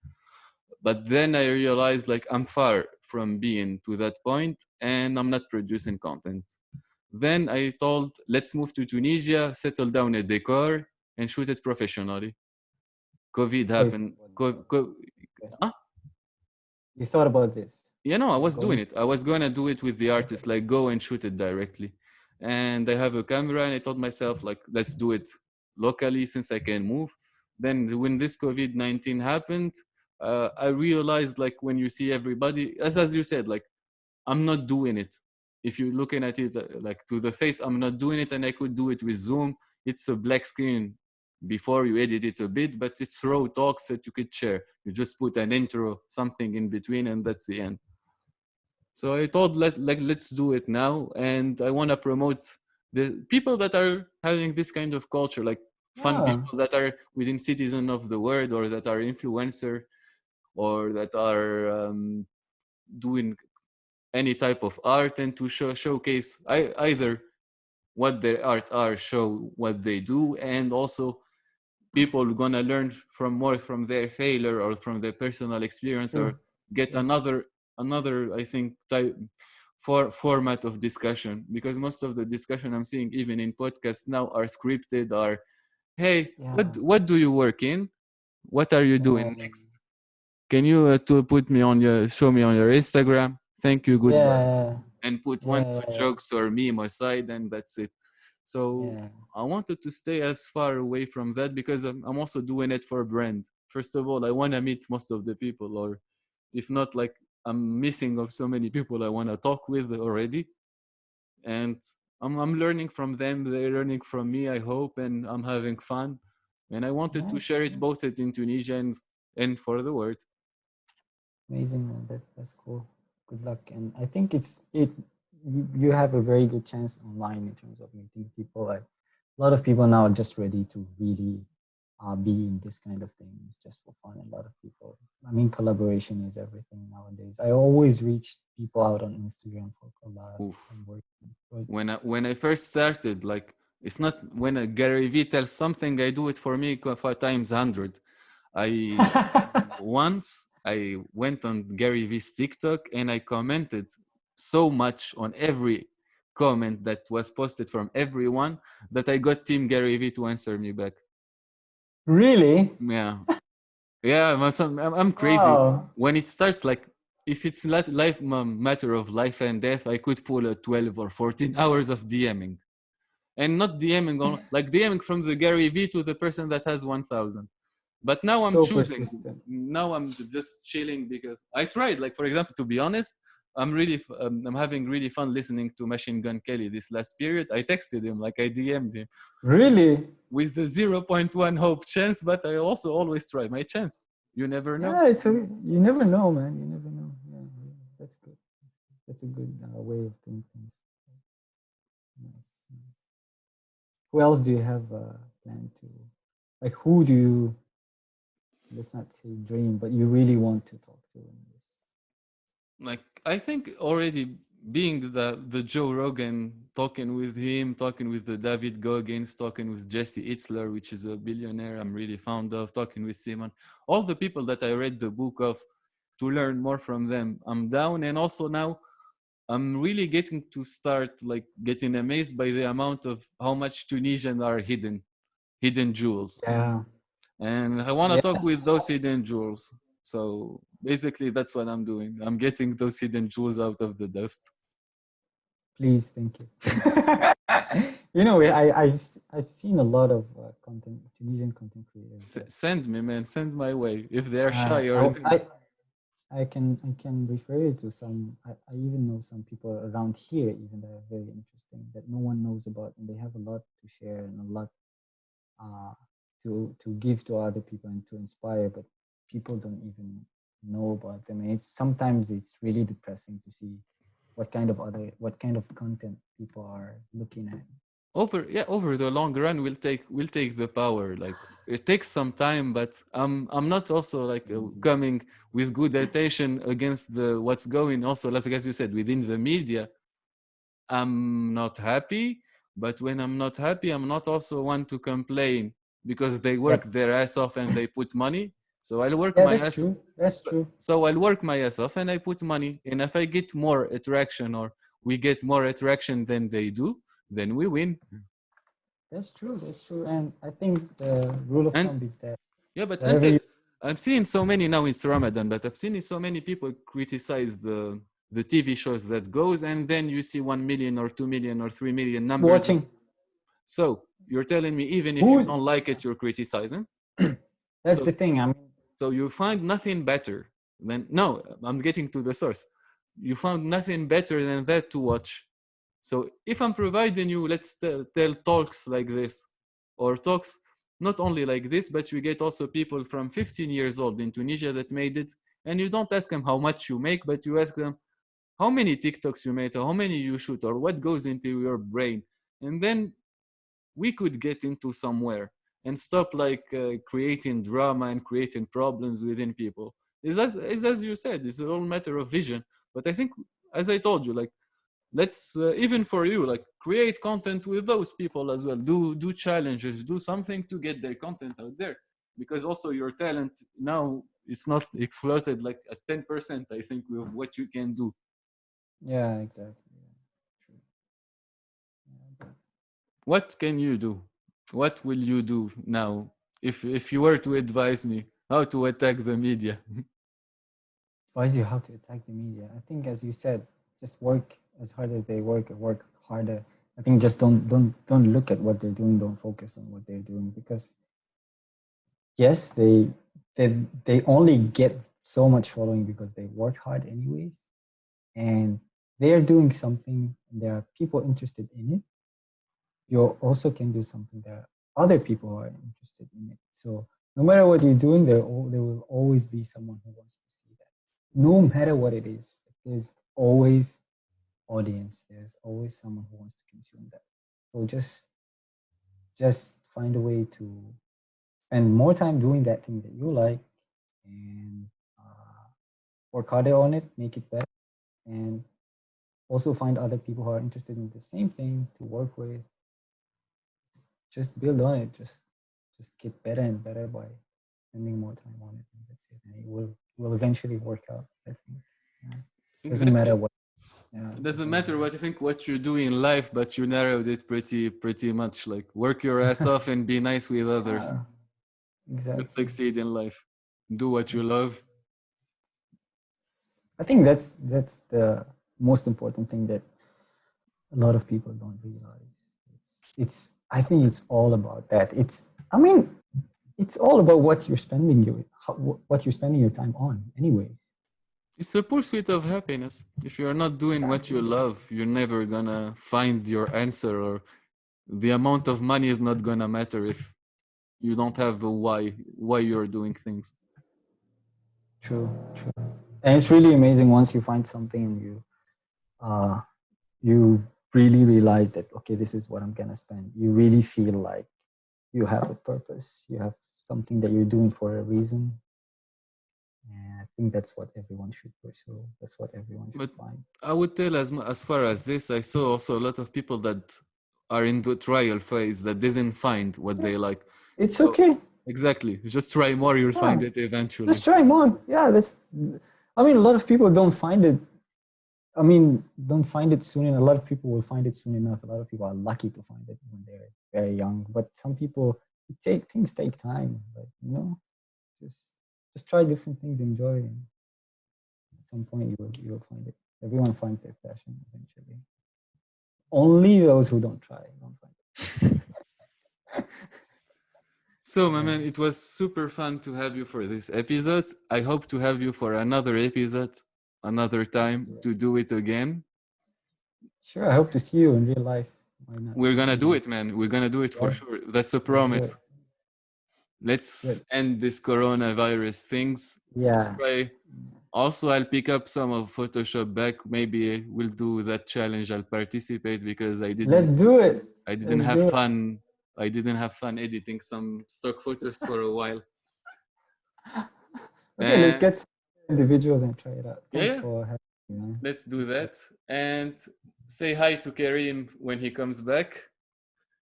But then I realized like I'm far from being to that point and I'm not producing content. Then I thought, let's move to Tunisia, settle down a decor and shoot it professionally. COVID So happened. Huh? you thought about this? Yeah, no, I was doing it. I was going to do it with the artist, like go and shoot it directly. And I have a camera and I told myself, like, let's do it locally since I can move. Then when this COVID-19 happened, I realized like when you see everybody, as you said, like I'm not doing it. If you're looking at it like to the face, I'm not doing it. And I could do it with Zoom. It's a black screen before you edit it a bit, but it's raw talks that you could share. You just put an intro, something in between, and that's the end. So I thought let's do it now, and I want to promote the people that are having this kind of culture, like fun people that are within citizen of the world, or that are influencer, or that are doing any type of art, and to showcase either what their art are, show what they do, and also people gonna learn from more from their failure or from their personal experience, or get another I think type format of discussion, because most of the discussion I'm seeing even in podcasts now are scripted, are hey, what do you work in, what are you doing next, can you to put me on your show me on your Instagram, thank you, goodbye, and put one two jokes or meme aside, and that's it. So I wanted to stay as far away from that because I'm also doing it for a brand. First of all, I want to meet most of the people, or if not, like I'm missing of so many people I want to talk with already. And I'm learning from them. They're learning from me, I hope, and I'm having fun. And I wanted to share it both in Tunisia and for the world. Amazing, man. That's cool. Good luck. And I think you have a very good chance online in terms of meeting people. Like a lot of people now are just ready to really be in this kind of thing. It's just for fun. A lot of people, I mean, collaboration is everything nowadays. I always reach people out on Instagram for collabs and work. When I first started, like it's not when Gary Vee tells something, I do it for me 5 times 100. Once I went on Gary Vee's TikTok and I commented so much on every comment that was posted from everyone that I got Team Gary Vee to answer me back. Really? Yeah. Yeah, I'm crazy. Wow. When it starts, like, if it's matter of life and death, I could pull a 12 or 14 hours of DMing. And not DMing, like DMing from the Gary Vee to the person that has 1,000. But now I'm choosing. Persistent. Now I'm just chilling because I tried. Like, for example, to be honest, I'm having really fun listening to Machine Gun Kelly this last period. I texted him, like I DM'd him. Really? With the 0.1 hope chance, but I also always try my chance. You never know. Yeah, so you never know, man. You never know. Yeah, that's good. That's a good way of doing things. Nice, nice. Who else do you have planned to, like, who do you, let's not say dream, but you really want to talk to in this? Like I think already being the Joe Rogan, talking with him, talking with the David Goggins, talking with Jesse Itzler, which is a billionaire I'm really fond of, talking with Simon, all the people that I read the book of, to learn more from them. I'm down, and also now I'm really getting to start like getting amazed by the amount of how much Tunisian are hidden jewels. Yeah. And I want to talk with those Yes. hidden jewels. So basically, that's what I'm doing. I'm getting those hidden jewels out of the dust. Please, thank you. You know, I've seen a lot of content, Tunisian content creators. Send me, man. Send my way. If they're shy or I can refer you to some. I even know some people around here, even that are very interesting that no one knows about, and they have a lot to share and a lot to give to other people and to inspire, but people don't even know about them. And sometimes it's really depressing to see what kind of content people are looking at. over the long run, we'll take the power. Like it takes some time, but I'm not also like coming with good attention against the what's going. Also, like as you said, within the media, I'm not happy. But when I'm not happy, I'm not also one to complain because they work their ass off and they put money. So I'll work my That's ass. true. That's true. So I'll work my ass off and I put money. And if I get more attraction or we get more attraction than they do, then we win. That's true. That's true. And I think the rule of And thumb is that yeah, but whatever you I'm seeing so many now. It's Ramadan, but I've seen so many people criticize the TV shows that goes, and then you see 1 million or 2 million or 3 million numbers. watching, So you're telling me even if you don't like it, you're criticizing. that's So- the thing. I mean, So you find nothing better than no. I'm getting to the source. You found nothing better than that to watch. So if I'm providing you, let's tell talks like this, or talks not only like this, but you get also people from 15 years old in Tunisia that made it, and you don't ask them how much you make, but you ask them how many TikToks you made, or how many you shoot, or what goes into your brain, and then we could get into somewhere and stop like creating drama and creating problems within people. Is as you said, it's all matter of vision. But I think, as I told you, like let's even for you, like create content with those people as well. Do challenges, do something to get their content out there, because also your talent now is not exploited like at 10%. I think with what you can do. yeah, exactly. Yeah, true. Yeah, What can you do? What will you do now if you were to advise me how to attack the media? advise you how to attack the media. I think, as you said, just work as hard as they work, or work harder. I think just don't look at what they're doing. Don't focus on what they're doing, because yes, they only get so much following because they work hard anyways, and they are doing something. And there are people interested in it. You also can do something that other people are interested in it. So no matter what you're doing, there will always be someone who wants to see that. No matter what it is, there's always audience. There's always someone who wants to consume that. So just find a way to spend more time doing that thing that you like, and work harder on it, make it better, and also find other people who are interested in the same thing to work with. Just build on it. Just get better and better by spending more time on it. And that's it. And it will eventually work out. I think. Yeah. Doesn't matter what. Yeah, It doesn't matter what you think, what you do in life, but you narrowed it pretty much. Like work your ass off and be nice with others. Exactly. You'll succeed in life. Do what you love. I think that's the most important thing that a lot of people don't realize. It's I think it's all about that. It's all about what you're spending your time on, anyways. It's the pursuit of happiness. If you're not doing what you love, you're never gonna find your answer, or the amount of money is not gonna matter if you don't have a why you're doing things. True. And it's really amazing once you find something and you really realize that, okay, this is what I'm gonna spend. You really feel like you have a purpose. You have something that you're doing for a reason. And I think that's what everyone should pursue. That's what everyone should But find. I would tell as far as this, I saw also a lot of people that are in the trial phase that doesn't find what they like. It's So, okay. exactly. Just try more, you'll find it eventually. Let's try more. Yeah, I mean, a lot of people don't find it. I mean, don't find it soon, and a lot of people will find it soon enough. A lot of people are lucky to find it when they're very young. But some people, things take time. Like, just try different things, enjoy, and at some point you will find it. Everyone finds their passion eventually. Only those who don't try don't find it. So, my man, it was super fun to have you for this episode. I hope to have you for another episode, another time, to do it again. Sure, I hope to see you in real life. Why not? We're gonna do it, man. We're gonna do it for Yes. sure. That's a promise. Let's end this coronavirus things. Yeah. Try. Also, I'll pick up some of Photoshop back. Maybe we'll do that challenge. I'll participate because I didn't. Let's do it. I didn't have fun. I didn't have fun editing some stock photos for a while. Okay, let's get some individuals and try it out. Thanks for having me, man. Let's do that. And say hi to Karim when he comes back.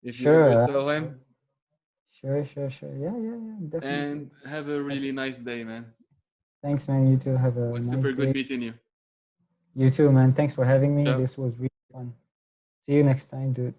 If you ever saw him. Sure. Yeah, definitely. And have a really nice day, man. Thanks, man. You too. Have a nice super good day. meeting you. You too, man. Thanks for having me. Yeah. This was really fun. See you next time, dude.